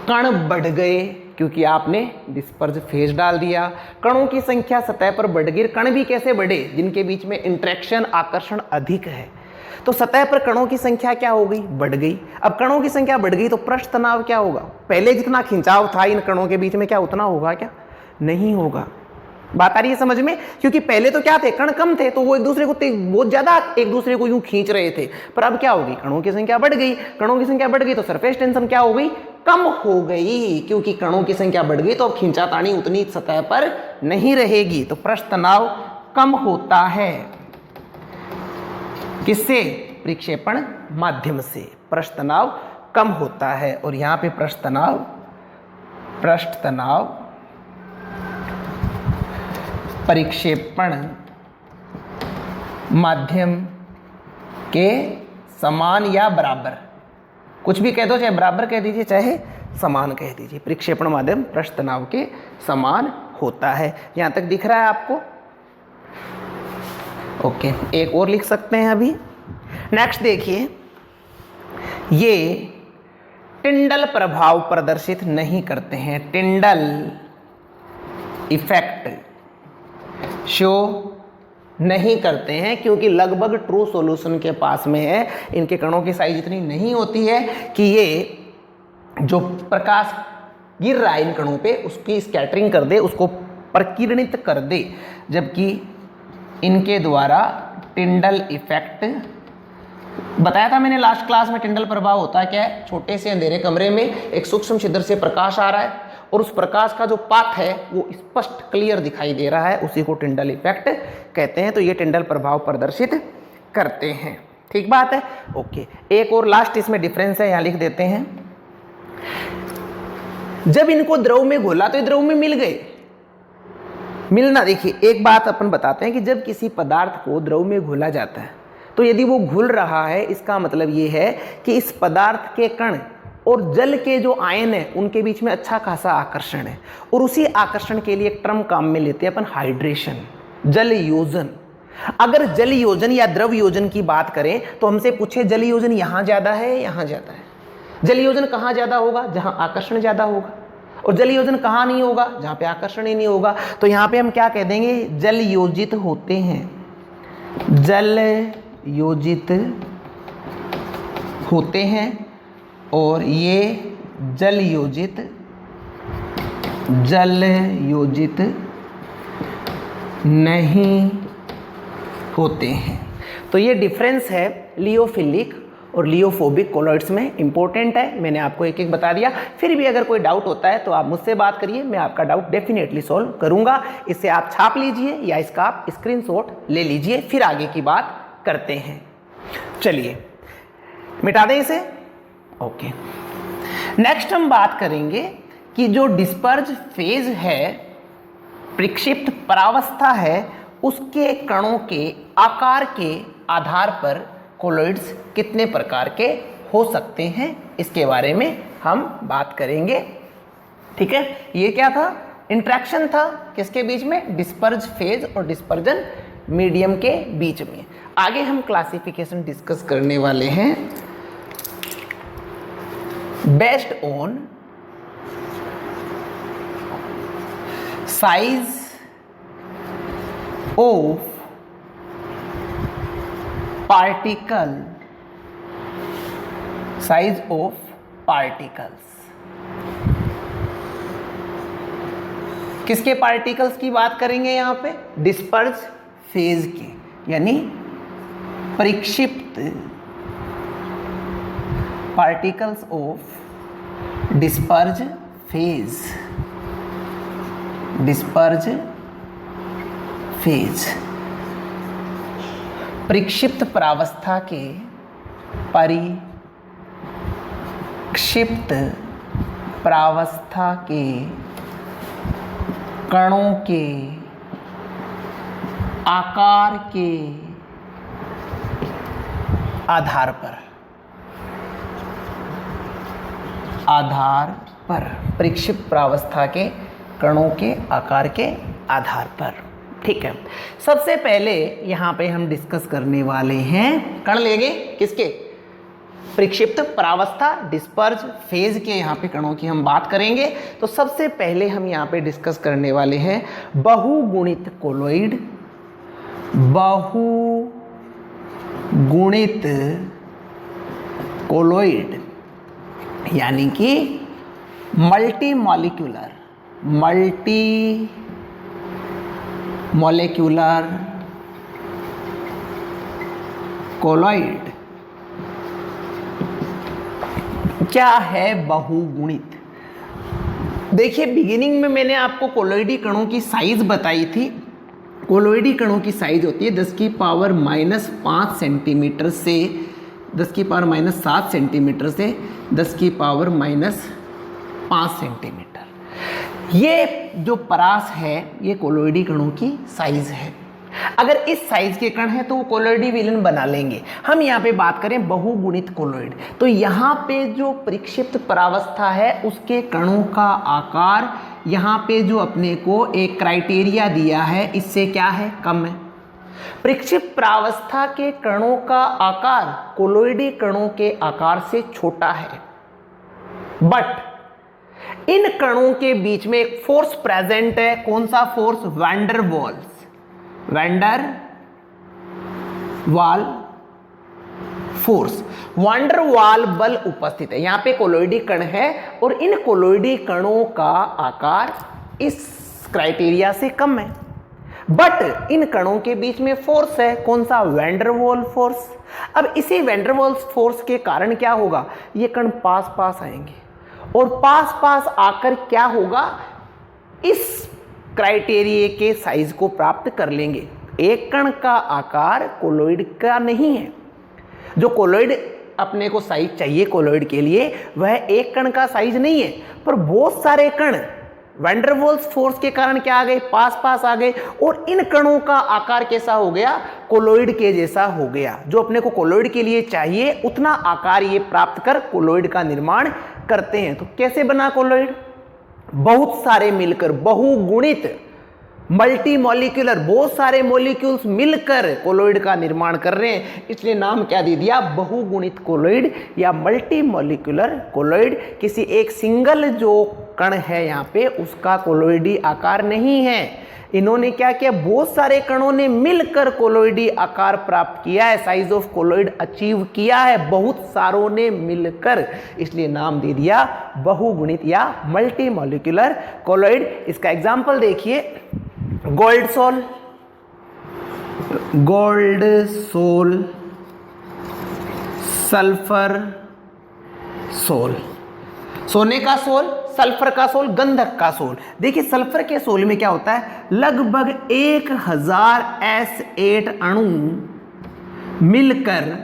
कण बढ़ गए, क्योंकि आपने डिस्पर्स फेज डाल दिया। कणों की संख्या सतह पर बढ़ गई। कण भी कैसे बढ़े, जिनके बीच में इंटरेक्शन, आकर्षण अधिक है। तो सतह पर कणों की संख्या क्या हो गई, बढ़ गई। अब कणों की संख्या बढ़ गई तो पृष्ठ तनाव क्या होगा, पहले जितना खिंचाव था इन कणों के बीच में क्या उतना होगा, क्या नहीं होगा। बात आ रही है समझ में, क्योंकि पहले तो क्या थे, कण कम थे तो वो एक दूसरे को बहुत ज्यादा एक दूसरे को यूं खींच रहे थे। पर अब क्या होगी, कणों की संख्या बढ़ गई। कणों की संख्या बढ़ गई तो सरफेस टेंशन क्या हो गई, कम हो गई, क्योंकि कणों की संख्या बढ़ गई तो अब खींचातानी उतनी सतह पर नहीं रहेगी। तो पृष्ठ तनाव कम होता है, किससे, परिक्षेपण माध्यम से पृष्ठ तनाव कम होता है। और यहाँ पे पृष्ठ तनाव परिक्षेपण माध्यम के समान या बराबर, कुछ भी कह दो, चाहे बराबर कह दीजिए चाहे समान कह दीजिए, परिक्षेपण माध्यम पृष्ठ तनाव के समान होता है। यहां तक दिख रहा है आपको? ओके, एक और लिख सकते हैं अभी। नेक्स्ट देखिए, ये टिंडल प्रभाव प्रदर्शित नहीं करते हैं, टिंडल इफेक्ट शो नहीं करते हैं, क्योंकि लगभग ट्रू सॉल्यूशन के पास में है। इनके कणों की साइज इतनी नहीं होती है कि ये जो प्रकाश गिर रहा है इन कणों पे उसकी स्कैटरिंग कर दे, उसको प्रकीर्णित कर दे, जबकि इनके द्वारा टिंडल इफेक्ट, बताया था मैंने लास्ट क्लास में, टिंडल प्रभाव होता है क्या है? छोटे से अंधेरे कमरे में एक सूक्ष्म छिद्र से प्रकाश आ रहा है और उस प्रकाश का जो पाथ है वो स्पष्ट क्लियर दिखाई दे रहा है, उसी को टिंडल इफेक्ट कहते हैं। तो ये टिंडल प्रभाव प्रदर्शित करते हैं। ठीक बात है? ओके, एक और लास्ट इसमें डिफरेंस है, यहाँ लिख देते हैं। जब इनको द्रव में घोला तो ये द्रव में मिल गए, मिलना। देखिए, एक बात अपन बताते हैं कि जब किसी पदार्थ को द्रव में घोला जाता है तो यदि वो घुल रहा है, इसका मतलब ये है कि इस पदार्थ के कण और जल के जो आयन है उनके बीच में अच्छा खासा आकर्षण है, और उसी आकर्षण के लिए एक टर्म काम में लेते हैं अपन, हाइड्रेशन, जल योजन। अगर जल योजन या द्रव योजन की बात करें तो हमसे पूछे जल योजन यहाँ ज़्यादा है, यहाँ ज़्यादा है। जल योजन कहाँ ज़्यादा होगा? जहाँ आकर्षण ज़्यादा होगा। और जल योजन कहाँ नहीं होगा? जहाँ पे आकर्षण ही नहीं होगा। तो यहाँ पे हम क्या कह देंगे? जल योजित होते हैं, जल योजित होते हैं, और ये जल योजित नहीं होते हैं। तो ये डिफरेंस है लियोफिलिक और लियोफोबिक कोलॉइड्स में, इंपॉर्टेंट है। मैंने आपको एक एक बता दिया। फिर भी अगर कोई डाउट होता है तो आप मुझसे बात करिए, मैं आपका डाउट डेफिनेटली सॉल्व करूंगा। इसे आप छाप लीजिए या इसका आप स्क्रीनशॉट ले लीजिए, फिर आगे की बात करते हैं। चलिए मिटा दें इसे। ओके, नेक्स्ट हम बात करेंगे कि जो डिस्पर्ज फेज है, प्रक्षिप्त परावस्था है, उसके कणों के आकार के आधार पर कोलॉइड्स कितने प्रकार के हो सकते हैं, इसके बारे में हम बात करेंगे। ठीक है, ये क्या था? इंट्रैक्शन था किसके बीच में? डिस्पर्ज फेज और डिस्पर्जन मीडियम के बीच में। आगे हम क्लासिफिकेशन डिस्कस करने वाले हैं based on size of particle, size of particles. किसके पार्टिकल्स की बात करेंगे यहां पे? डिस्पर्ज फेज के, यानी परिक्षिप्त particles of disperse phase, disperse phase, परिक्षिप्त परावस्था के, परिक्षिप्त परावस्था के कणों के आकार के आधार पर, परिक्षिप्त परावस्था के कणों के आकार के आधार पर। ठीक है, सबसे पहले यहाँ पे हम डिस्कस करने वाले हैं, कण लेंगे किसके? परिक्षिप्त परावस्था, डिस्पर्ज फेज के यहाँ पे कणों की हम बात करेंगे। तो सबसे पहले हम यहाँ पे डिस्कस करने वाले हैं बहुगुणित कोलॉइड, बहुगुणित कोलॉइड, यानी कि मल्टी मॉलिक्यूलर कोलॉइड। क्या है बहुगुणित? देखिए, बिगिनिंग में मैंने आपको कोलॉइडी कणों की साइज बताई थी। कोलॉइडी कणों की साइज होती है 10⁻⁻5 सेंटीमीटर से 10⁻⁻7 सेंटीमीटर से 10⁻⁻5 सेंटीमीटर। ये जो परास है ये कोलोइडी कणों की साइज है। अगर इस साइज के कण हैं तो वो कोलोइडी विलन बना लेंगे। हम यहाँ पे बात करें बहुगुणित कोलोइड, तो यहाँ पे जो परिक्षिप्त परावस्था है उसके कणों का आकार यहाँ पे जो अपने को एक क्राइटेरिया दिया है इससे क्या है, कम है। परिक्षिप्त परावस्था के कणों का आकार कोलोइडी कणों के आकार से छोटा है, बट इन कणों के बीच में एक फोर्स प्रेजेंट है। कौन सा फोर्स? वैंडर वाल फोर्स, वैंडर वाल बल उपस्थित है। यहां पे कोलोइडी कण है और इन कोलोइडी कणों का आकार इस क्राइटेरिया से कम है, बट इन कणों के बीच में फोर्स है। कौन सा? वैंडर वाल फोर्स। अब इसी वैंडर वाल फोर्स के कारण क्या होगा, ये कण पास पास आएंगे और पास पास आकर क्या होगा, इस क्राइटेरिया के साइज को प्राप्त कर लेंगे। एक कण का आकार कोलोइड का नहीं है। जो कोलोइड अपने को साइज चाहिए कोलोइड के लिए वह एक कण का साइज नहीं है, पर बहुत सारे कण वैंडर वाल्स फोर्स के कारण क्या आ गए, पास पास आ गए और इन कणों का आकार कैसा हो गया, कोलोइड के जैसा हो गया। जो अपने को कोलोइड के लिए चाहिए उतना आकार ये प्राप्त कर कोलोइड का निर्माण करते हैं। तो कैसे बना कोलोइड? बहुत सारे मिलकर, बहुगुणित, मल्टी मॉलिक्यूलर, बहुत सारे मॉलिक्यूल्स मिलकर कोलोइड का निर्माण कर रहे हैं, इसलिए नाम क्या दे दिया, बहुगुणित कोलोइड या मल्टी मॉलिक्यूलर कोलोइड। किसी एक सिंगल जो कण है यहाँ पे उसका कोलोइडी आकार नहीं है। इन्होंने क्या किया, बहुत सारे कणों ने मिलकर कोलोइडी आकार प्राप्त किया है, साइज ऑफ कोलोइड अचीव किया है, बहुत सारों ने मिलकर, इसलिए नाम दे दिया बहुगुणित या मल्टी मॉलिक्यूलर कोलोइड। इसका एग्जांपल देखिए, गोल्ड सोल, सल्फर सोल, सोने का सोल, सल्फर का सोल, गंधक का सोल। देखिए सल्फर के सोल में क्या होता है, लगभग 1000 S8 अणु मिलकर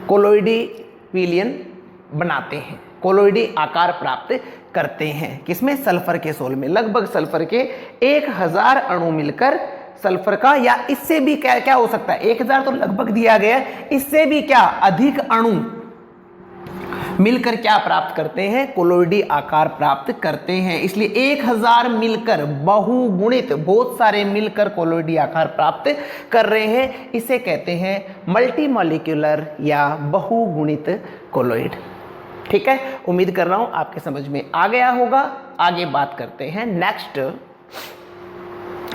कोलोइडी विलयन बनाते हैं, कोलोइडी आकार प्राप्त करते हैं। किसमें? सल्फर के सोल में। लगभग सल्फर के 1000 अणु मिलकर सल्फर का, या इससे भी क्या क्या हो सकता है, 1000 तो लगभग दिया गया है, इससे भी क्या अधिक अणु मिलकर क्या प्राप्त करते हैं, कोलोइडी आकार प्राप्त करते हैं। इसलिए 1000 मिलकर, बहुगुणित, बहुत सारे मिलकर कोलोइडी आकार प्राप्त कर रहे हैं, इसे कहते हैं मल्टी मॉलिक्यूलर या बहुगुणित कोलोइड। ठीक है, उम्मीद कर रहा हूं आपके समझ में आ गया होगा। आगे बात करते हैं नेक्स्ट,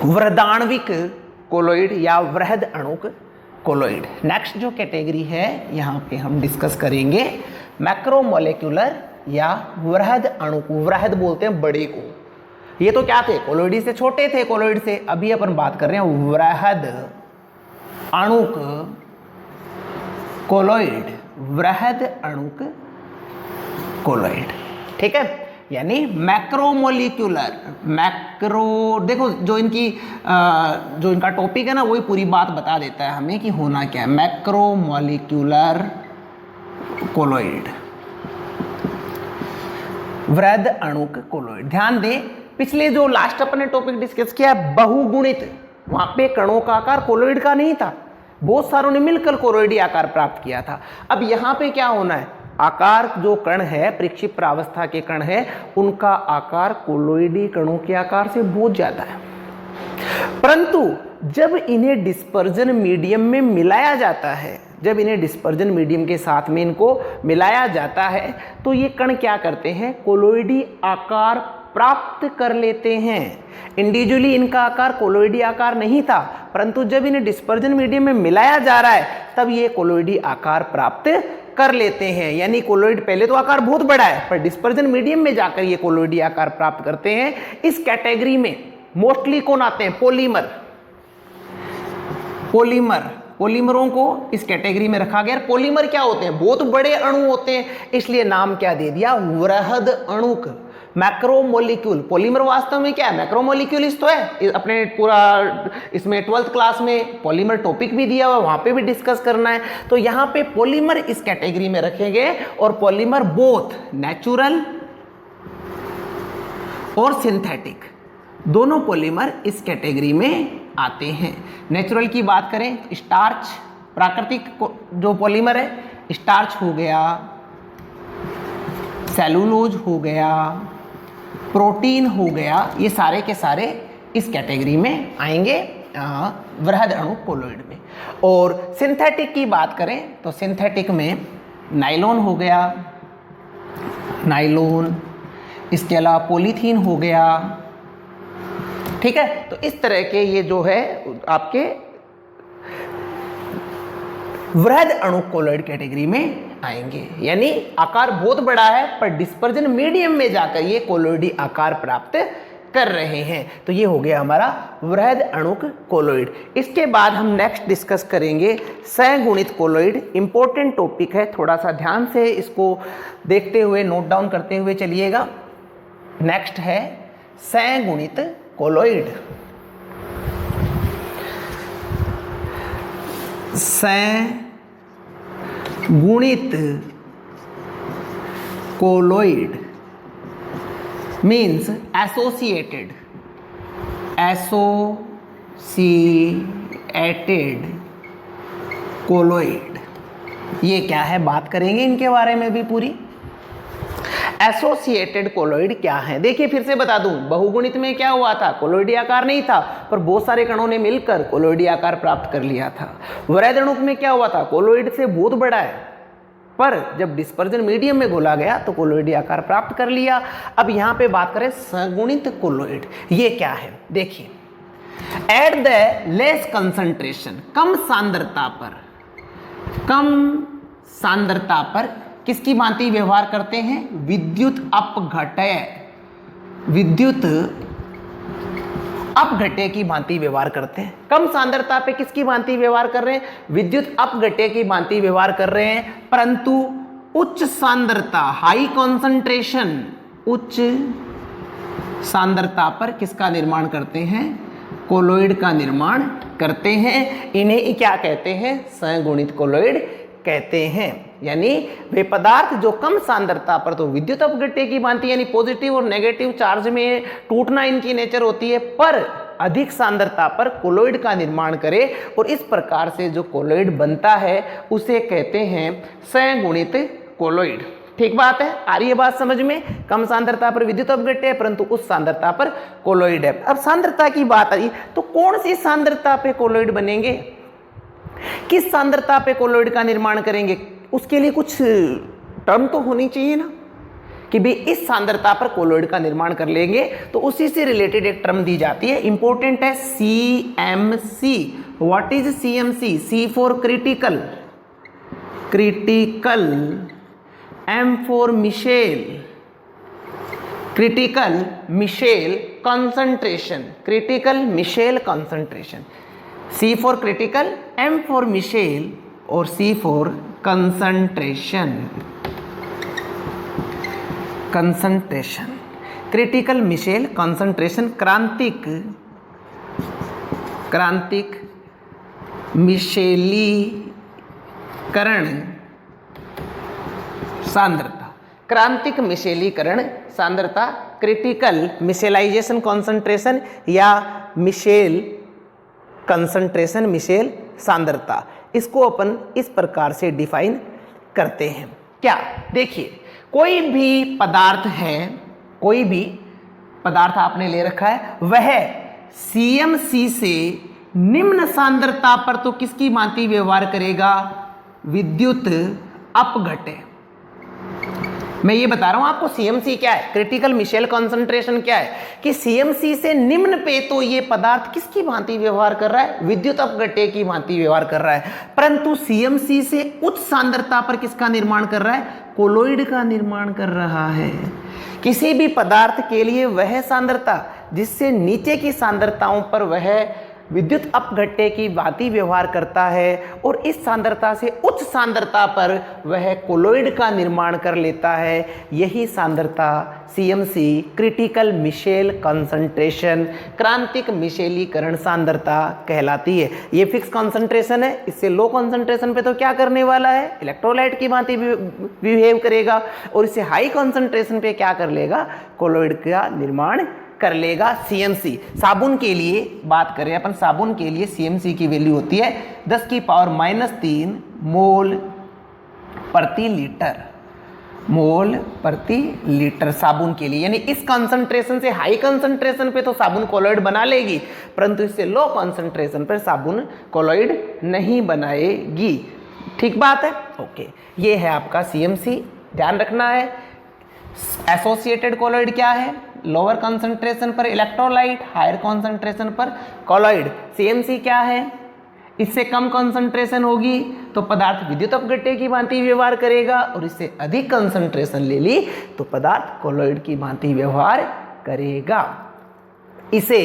वृदाण्विक कोलोइड या वृहद अणुक कोलोइड। नेक्स्ट जो कैटेगरी है यहाँ पे हम डिस्कस करेंगे मैक्रोमोलेक्यूलर या वृहद अणुक। वृहद बोलते हैं बड़े को। ये तो क्या थे, कोलोइडी से छोटे थे, कोलोइड से। अभी अपन बात कर रहे हैं वृहद अणुक कोलोइड, वृहद अणुक कोलोइड। ठीक है, यानी मैक्रोमोलिक्यूलर, देखो जो इनका टॉपिक है ना वही पूरी बात बता देता है हमें कि होना क्या है। मैक्रोमोलिक्यूलर कोलोइड, वृहद अणुक कोलोइड। ध्यान दें, पिछले जो लास्ट अपने टॉपिक डिस्कस किया बहुगुणित, वहां पे कणों का आकार कोलोइड का नहीं था, बहुत सारों ने मिलकर कोलोइडी आकार प्राप्त किया था। अब यहां पे क्या होना है, आकार जो कण है, परिक्षिप्त प्रावस्था के कण है, उनका आकार कोलोइडी कणों के आकार से बहुत ज्यादा है, परंतु जब इन्हें डिस्पर्जन मीडियम में मिलाया जाता है, जब इन्हें डिस्पर्जन मीडियम के साथ में इनको मिलाया जाता है तो ये कण क्या करते हैं, कोलोइडी आकार प्राप्त कर लेते हैं। इंडिविजुअली इनका आकार कोलोइडी आकार नहीं था, परंतु जब इन्हें डिस्पर्जन मीडियम में मिलाया जा रहा है तब ये कोलोइडी आकार प्राप्त कर लेते हैं। यानी कोलोइड पहले तो आकार बहुत बड़ा है, पर डिस्पर्जन मीडियम में जाकर ये कोलोइडी आकार प्राप्त करते हैं। इस कैटेगरी में मोस्टली कौन आते हैं, पॉलीमरों को इस कैटेगरी में रखा गया। पॉलीमर क्या होते हैं, बहुत बड़े अणु होते हैं, इसलिए नाम क्या दे दिया, वृहद अणुक, मैक्रोमोलिक्यूल। पॉलीमर वास्तव में क्या है, मैक्रोमोलिक्यूलिस्ट तो है। अपने पूरा इसमें 12th क्लास में पॉलीमर टॉपिक भी दिया हुआ, वहां पे भी डिस्कस करना है। तो यहाँ पे पॉलीमर इस कैटेगरी में रखेंगे, और पॉलीमर बोथ नेचुरल और सिंथेटिक, दोनों पॉलीमर इस कैटेगरी में आते हैं। नेचुरल की बात करें तो स्टार्च, प्राकृतिक जो पॉलीमर है, स्टार्च हो गया, सेलुलोज हो गया, प्रोटीन हो गया, ये सारे के सारे इस कैटेगरी में आएंगे वृहद अणु कोलोइड में। और सिंथेटिक की बात करें तो सिंथेटिक में नाइलॉन हो गया, नाइलॉन, इसके अलावा पॉलीथीन हो गया, ठीक है। तो इस तरह के ये जो है आपके वृहद अणु कोलोइड कैटेगरी में आएंगे। यानी आकार बहुत बड़ा है पर डिस्पर्जन मीडियम में जाकर ये कोलोइडी आकार प्राप्त कर रहे हैं। तो ये हो गया हमारा वृहद अणुक कोलोइड। इसके बाद हम नेक्स्ट डिस्कस करेंगे सगुणित कोलोइड। इंपॉर्टेंट टॉपिक है, थोड़ा सा ध्यान से इसको देखते हुए नोट डाउन करते हुए चलिएगा। नेक्स्ट है सगुणित कोलोइड। सगुणित कोलोइड means associated कोलोइड। ये क्या है, बात करेंगे इनके बारे में भी पूरी। एसोसिएटेड कोलोइड क्या है, देखिए फिर से बता दूं, बहुगुणित में क्या हुआ था, कोलोइडी आकार नहीं था पर बहुत सारे कणों ने मिलकर कोलोइडी आकार प्राप्त कर लिया था। वृहद अणुक में क्या हुआ था, कोलोइड से बहुत बड़ा है पर जब डिस्पर्जन मीडियम में घोला गया तो कोलोइडी आकार प्राप्त कर लिया। अब यहां पे बात करें सगुणित कोलोइड, ये क्या है, देखिए एट द लेस कंसंट्रेशन, कम सांद्रता पर किसकी भांति व्यवहार करते हैं, विद्युत अपघट्य की भांति व्यवहार करते हैं। कम सांद्रता पे किसकी भांति व्यवहार कर रहे हैं, विद्युत अपघट्य की भांति व्यवहार कर रहे हैं। परंतु उच्च सांद्रता, हाई कॉन्सेंट्रेशन, उच्च सांद्रता पर किसका निर्माण करते हैं, कोलोइड का निर्माण करते हैं। इन्हें क्या कहते हैं, सगुणित कोलोइड कहते हैं। यानी वे पदार्थ जो कम सांद्रता पर तो विद्युत अपघट्य की भांति यानी पॉजिटिव और नेगेटिव चार्ज में टूटना इनकी नेचर होती है, पर अधिक सांद्रता पर कोलोइड का निर्माण करे और इस प्रकार से जो कोलोइड बनता है उसे कहते हैं सगुणित कोलोइड। ठीक बात है, आ रही है बात समझ में। कम सांद्रता पर विद्युत अपघट्य है परंतु उच्च सांद्रता पर कोलोइड है। अब सांद्रता की बात आई तो कौन सी सांद्रता पे कोलोइड बनेंगे, किस सांद्रता पे कोलोइड का निर्माण करेंगे, उसके लिए कुछ टर्म तो होनी चाहिए ना कि भाई इस सांद्रता पर कोलोइड का निर्माण कर लेंगे। तो उसी से रिलेटेड एक टर्म दी जाती है, इंपॉर्टेंट है, CMC। What is CMC, C for critical, M for micelle, critical micelle concentration, C for critical, M for micelle और C for concentration. Critical micelle concentration, क्रांतिक मिशेलीकरण सांद्रता, क्रांतिक मिशेलीकरण सांद्रता, क्रिटिकल मिशेलाइजेशन कॉन्सेंट्रेशन या मिशेल कंसंट्रेशन, मिशेल सांद्रता। इसको अपन इस प्रकार से डिफाइन करते हैं। क्या, देखिए कोई भी पदार्थ है, कोई भी पदार्थ आपने ले रखा है, वह CMC से निम्न सांद्रता पर तो किसकी भांति व्यवहार करेगा, विद्युत अपघट्य। मैं ये बता रहा हूं आपको CMC क्या है, क्रिटिकल मिशेल कॉन्सेंट्रेशन क्या है, कि CMC से निम्न पे तो ये पदार्थ किसकी भांति व्यवहार कर रहा है, विद्युत अपघट्य की भांति व्यवहार कर रहा है। परंतु CMC से उच्च सांद्रता पर किसका निर्माण कर रहा है, कोलोइड का निर्माण कर रहा है। किसी भी पदार्थ के लिए वह सांद्रता जिससे नीचे की सांद्रताओं पर वह विद्युत अपघट्य की भांति व्यवहार करता है और इस सांद्रता से उच्च सांद्रता पर वह कोलॉइड का निर्माण कर लेता है। यही सांद्रता CMC क्रिटिकल मिशेल कंसंट्रेशन, क्रांतिक मिशेलीकरण सांद्रता कहलाती है। ये फिक्स कंसंट्रेशन है, इससे लो कंसंट्रेशन पे तो क्या करने वाला है, इलेक्ट्रोलाइट की भांति बिहेव करेगा, और इससे हाई कंसंट्रेशन पे क्या कर लेगा, कोलॉइड का निर्माण कर लेगा। CMC साबुन के लिए बात करें अपन, साबुन के लिए CMC की वैल्यू होती है 10⁻³ मोल प्रति लीटर, मोल प्रति लीटर साबुन के लिए। यानी इस कंसंट्रेशन से हाई कंसंट्रेशन पे तो साबुन कोलॉइड बना लेगी, परंतु इससे लो कंसंट्रेशन पर साबुन कोलॉइड नहीं बनाएगी। ठीक बात है, ओके। ये है आपका CMC, ध्यान रखना है। एसोसिएटेड कोलॉइड क्या है, लोअर कंसंट्रेशन पर इलेक्ट्रोलाइट, हायर कंसंट्रेशन पर कोलॉइड। CMC क्या है, इससे कम कंसंट्रेशन होगी तो पदार्थ विद्युत अपघट्य की भांति व्यवहार करेगा, और इससे अधिक कंसंट्रेशन ले ली तो पदार्थ कोलॉइड की भांति व्यवहार करेगा। इसे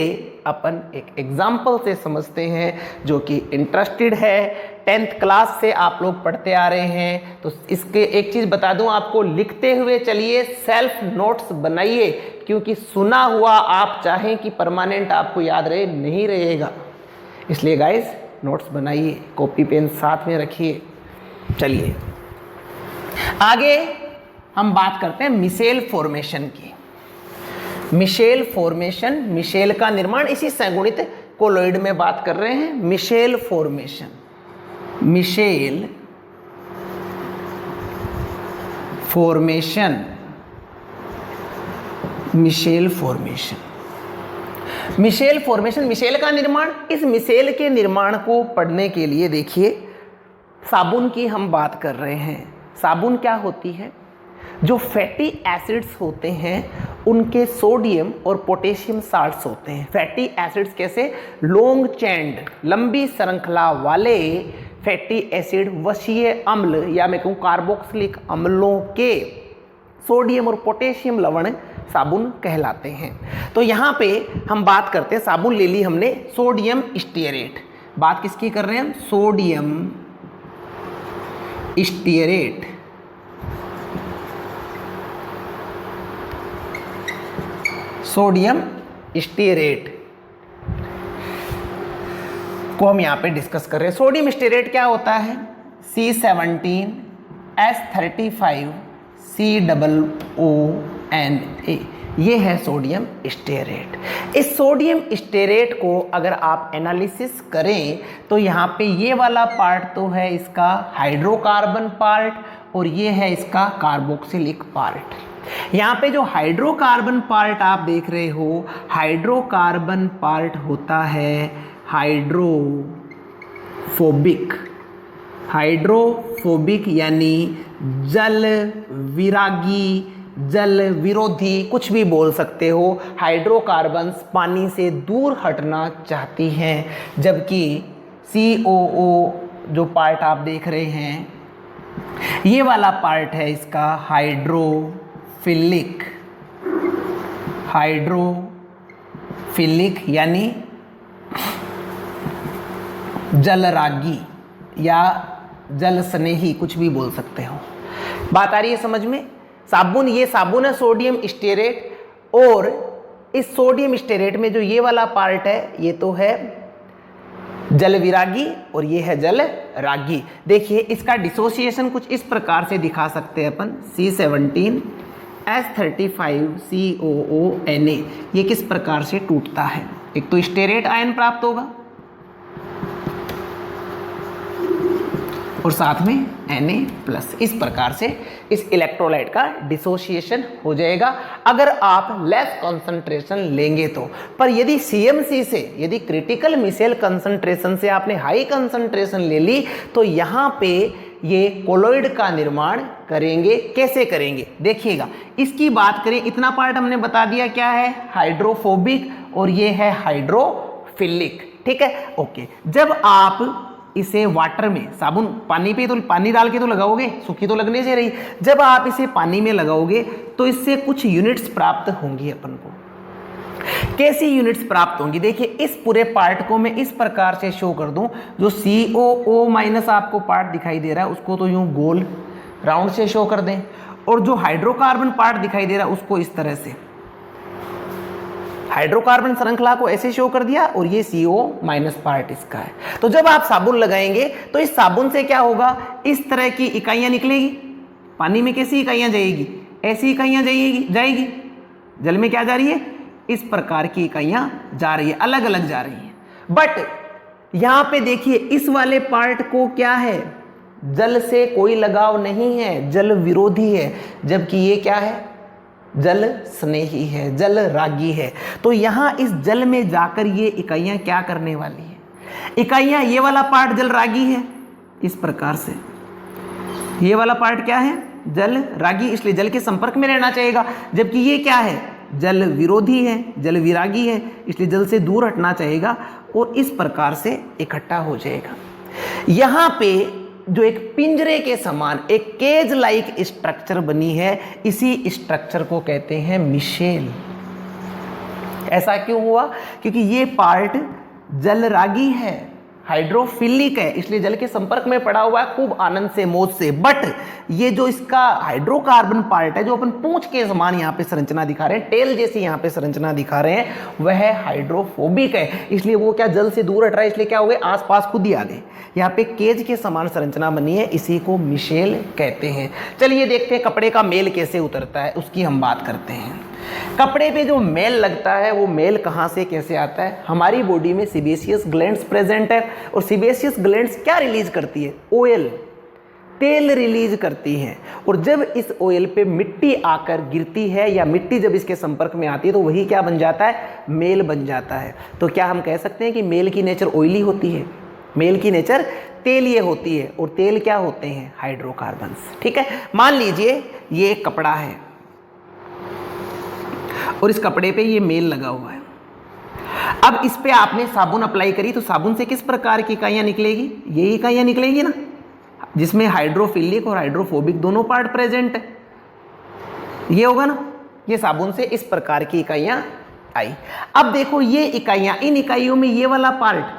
अपन एक एग्जाम्पल से समझते हैं जो कि इंटरेस्टेड है, 10th क्लास से आप लोग पढ़ते आ रहे हैं। तो इसके एक चीज़ बता दूं आपको, लिखते हुए चलिए, सेल्फ नोट्स बनाइए, क्योंकि सुना हुआ आप चाहें कि परमानेंट आपको याद रहे, नहीं रहेगा। इसलिए गाइस नोट्स बनाइए, कॉपी पेन साथ में रखिए। चलिए आगे हम बात करते हैं मिशेल फॉर्मेशन की। मिशेल फॉर्मेशन, मिशेल का निर्माण, इसी सगुणित कोलॉइड में बात कर रहे हैं। Micelle formation, micelle formation, micelle formation, micelle formation, micelle का निर्माण। इस मिशेल के निर्माण को पढ़ने के लिए देखिए, साबुन की हम बात कर रहे हैं। साबुन क्या होती है, जो फैटी एसिड्स होते हैं उनके सोडियम और पोटेशियम साल्ट्स होते हैं। फैटी एसिड्स कैसे, लॉन्ग चेन्ड, लंबी श्रृंखला वाले फैटी एसिड, वसीय अम्ल या मैं कहूँ कार्बोक्सिलिक अम्लों के सोडियम और पोटेशियम लवण साबुन कहलाते हैं। तो यहाँ पे हम बात करते हैं, साबुन ले ली हमने, सोडियम स्टीयरेट। बात किसकी कर रहे हैं हम, सोडियम स्टीयरेट। सोडियम स्टीयरेट को हम यहाँ पे डिस्कस कर रहे हैं। सोडियम स्टीयरेट क्या होता है, C17H35COONA, ये है सोडियम स्टीयरेट। इस सोडियम स्टीयरेट को अगर आप एनालिसिस करें तो यहाँ पे ये वाला पार्ट तो है इसका हाइड्रोकार्बन पार्ट, और ये है इसका कार्बोक्सिलिक पार्ट। यहाँ पे जो हाइड्रोकार्बन पार्ट आप देख रहे हो, हाइड्रोकार्बन पार्ट होता है हाइड्रोफोबिक। हाइड्रोफोबिक यानी जल विरागी, जल विरोधी, कुछ भी बोल सकते हो। हाइड्रोकार्बन्स पानी से दूर हटना चाहती हैं, जबकि COO जो पार्ट आप देख रहे हैं, ये वाला पार्ट है इसका हाइड्रोफिलिक। हाइड्रोफिलिक यानी जलरागी या जल स्नेही, कुछ भी बोल सकते हो। बात आ रही है समझ में। साबुन, ये साबुन है सोडियम स्टीयरेट, और इस सोडियम स्टीयरेट में जो ये वाला पार्ट है ये तो है जल विरागी और ये है जल रागी। देखिए इसका डिसोसिएशन कुछ इस प्रकार से दिखा सकते हैं अपन, C17H35COONA, ये किस प्रकार से टूटता है। एक तो स्टीयरेट आयन प्राप्त होगा और साथ में Na+, इस प्रकार से इस इलेक्ट्रोलाइट का डिसोसिएशन हो जाएगा अगर आप लेस कंसंट्रेशन लेंगे तो। पर यदि CMC से, यदि क्रिटिकल मिशेल कंसंट्रेशन से आपने हाई कंसंट्रेशन ले ली तो यहाँ पे ये कोलॉइड का निर्माण करेंगे। कैसे करेंगे देखिएगा। इसकी बात करें, इतना पार्ट हमने बता दिया क्या है, हाइड्रोफोबिक, और ये है हाइड्रोफिलिक। ठीक है, ओके। जब आप इसे वाटर में, साबुन पानी पे तो पानी डाल के तो लगाओगे, सूखी तो लगने से रही। जब आप इसे पानी में लगाओगे तो इससे कुछ यूनिट्स प्राप्त होंगी अपन को। कैसी यूनिट्स प्राप्त होंगी? देखिए इस पूरे पार्ट को मैं इस प्रकार से शो कर दूं, जो COO माइनस आपको पार्ट दिखाई दे रहा है उसको तो यूं गोल राउंड से शो कर दें, और जो हाइड्रोकार्बन पार्ट दिखाई दे रहा है उसको इस तरह से हाइड्रोकार्बन श्रृंखला को ऐसे शो कर दिया, और ये CO माइनस पार्ट इसका है। तो जब आप साबुन लगाएंगे तो इस साबुन से क्या होगा, इस तरह की इकाइयां निकलेगी। पानी में कैसी इकाइयां जाएगी? ऐसी इकाइयां जाएगी। जल में क्या जा रही है? इस प्रकार की इकाइयां जा रही है, अलग अलग जा रही है। बट यहां पे देखिए इस वाले पार्ट को क्या है, जल से कोई लगाव नहीं है, जल विरोधी है, जबकि ये क्या है, जल स्नेही है, जल रागी है। तो यहां इस जल में जाकर ये इकाइयां क्या करने वाली है? इकाइयां, ये वाला पार्ट जल रागी है इस प्रकार से, ये वाला पार्ट क्या है, जल रागी, इसलिए जल के संपर्क में रहना चाहेगा, जबकि ये क्या है, जल विरोधी है, जल विरागी है, इसलिए जल से दूर हटना चाहेगा और इस प्रकार से इकट्ठा हो जाएगा। यहां पे जो एक पिंजरे के समान एक केज लाइक स्ट्रक्चर बनी है, इसी स्ट्रक्चर को कहते हैं मिशेल। ऐसा क्यों हुआ? क्योंकि ये पार्ट जल रागी है, हाइड्रोफिलिक है, इसलिए जल के संपर्क में पड़ा हुआ है खूब आनंद से, मौज से। बट ये जो इसका हाइड्रोकार्बन पार्ट है, जो अपन पूंछ के समान यहाँ पे संरचना दिखा रहे हैं, टेल जैसी यहाँ पे संरचना दिखा रहे हैं, वह हाइड्रोफोबिक है, इसलिए वो क्या जल से दूर हट रहा है, इसलिए क्या हो गए, आसपास खुद ही आ गए। यहाँ पे केज के समान संरचना बनी है, इसी को मिशेल कहते हैं। चलिए देखते हैं कपड़े का मेल कैसे उतरता है, उसकी हम बात करते हैं। कपड़े पे जो मेल लगता है वो मेल कहाँ से कैसे आता है? हमारी बॉडी में सीबेशियस ग्लैंड्स प्रेजेंट है, और सीबेशियस ग्लैंड्स क्या रिलीज करती है? ऑयल, तेल रिलीज करती हैं। और जब इस ऑयल पे मिट्टी आकर गिरती है या मिट्टी जब इसके संपर्क में आती है तो वही क्या बन जाता है? मेल बन जाता है। तो क्या हम कह सकते हैं कि मेल की नेचर ऑयली होती है? मेल की नेचर तेलीय होती है, और तेल क्या होते हैं? हाइड्रोकार्बन्स। ठीक है, मान लीजिए ये एक कपड़ा है और इस कपड़े पे ये मेल लगा हुआ है। अब इस पे आपने साबुन अप्लाई करी तो साबुन से किस प्रकार की इकाइयां निकलेगी? ये इकाइयां निकलेंगी ना, जिसमें हाइड्रोफिलिक और हाइड्रोफोबिक दोनों पार्ट प्रेजेंट है। ये होगा ना, ये साबुन से इस प्रकार की इकाइयां आई। अब देखो ये इकाइयां, इन इकाइयों में ये वाला पार्ट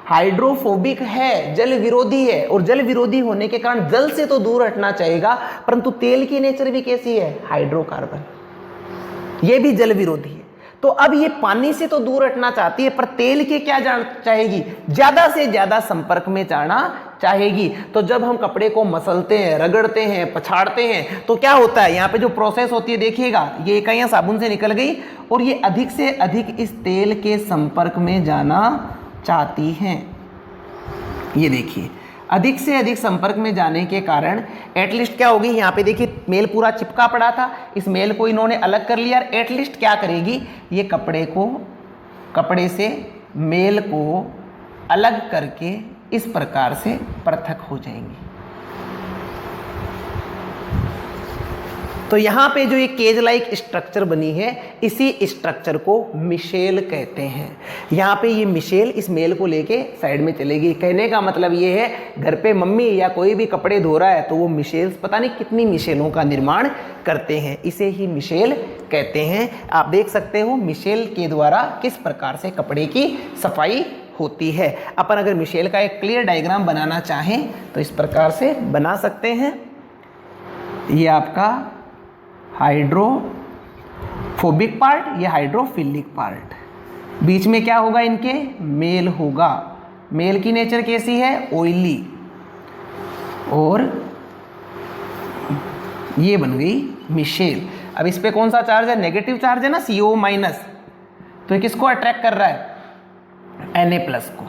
हाइड्रोफोबिक है, जल विरोधी है, और जल विरोधी होने के कारण जल से तो दूर हटना चाहेगा, परंतु तेल की नेचर भी कैसी है? हाइड्रोकार्बन, ये भी जल विरोधी है। तो अब ये पानी से तो दूर हटना चाहती है, पर तेल के क्या चाहेगी? ज्यादा से ज्यादा संपर्क में जाना चाहेगी। तो जब हम कपड़े को मसलते हैं, रगड़ते हैं, पछाड़ते हैं, तो क्या होता है? यहाँ पे जो प्रोसेस होती है देखिएगा, ये इकाइयां साबुन से निकल गई और ये अधिक से अधिक इस तेल के संपर्क में जाना चाहती हैं। ये देखिए, अधिक से अधिक संपर्क में जाने के कारण एटलीस्ट क्या होगी? यहाँ पे देखिए मेल पूरा चिपका पड़ा था, इस मेल को इन्होंने अलग कर लिया। एटलीस्ट क्या करेगी? ये कपड़े से मेल को अलग करके इस प्रकार से पृथक हो जाएंगी। तो यहाँ पे जो ये केज लाइक स्ट्रक्चर बनी है, इसी स्ट्रक्चर को मिशेल कहते हैं। यहाँ पे ये मिशेल इस मेल को लेके साइड में चलेगी। कहने का मतलब ये है, घर पे मम्मी या कोई भी कपड़े धो रहा है तो वो मिशेल्स, पता नहीं कितनी मिशेलों का निर्माण करते हैं, इसे ही मिशेल कहते हैं। आप देख सकते हो मिशेल के द्वारा किस प्रकार से कपड़े की सफाई होती है। अपन अगर मिशेल का एक क्लियर डायग्राम बनाना चाहें तो इस प्रकार से बना सकते हैं। ये आपका हाइड्रोफोबिक पार्ट, ये हाइड्रोफिलिक पार्ट, बीच में क्या होगा? इनके मेल होगा। मेल की नेचर कैसी है? ऑयली। और ये बन गई मिशेल। अब इस पे कौन सा चार्ज है? नेगेटिव चार्ज है ना, CO माइनस, तो किसको अट्रैक्ट कर रहा है? Na प्लस को।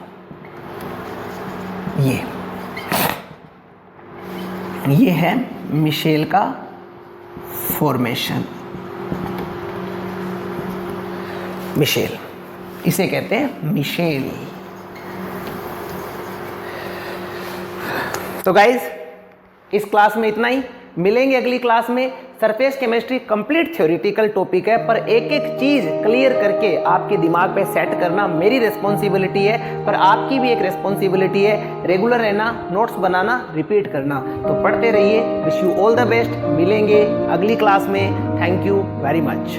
ये है मिशेल का फॉर्मेशन। मिशेल, इसे कहते हैं मिशेल। तो गाइज इस क्लास में इतना ही, मिलेंगे अगली क्लास में। Surface chemistry complete theoretical topic है, पर एक एक चीज क्लियर करके आपके दिमाग पे सेट करना मेरी रिस्पॉन्सिबिलिटी है, पर आपकी भी एक रिस्पॉन्सिबिलिटी है। रेगुलर रहना, नोट्स बनाना, रिपीट करना। तो पढ़ते रहिए। Wish you all the best. मिलेंगे अगली क्लास में। Thank you very much.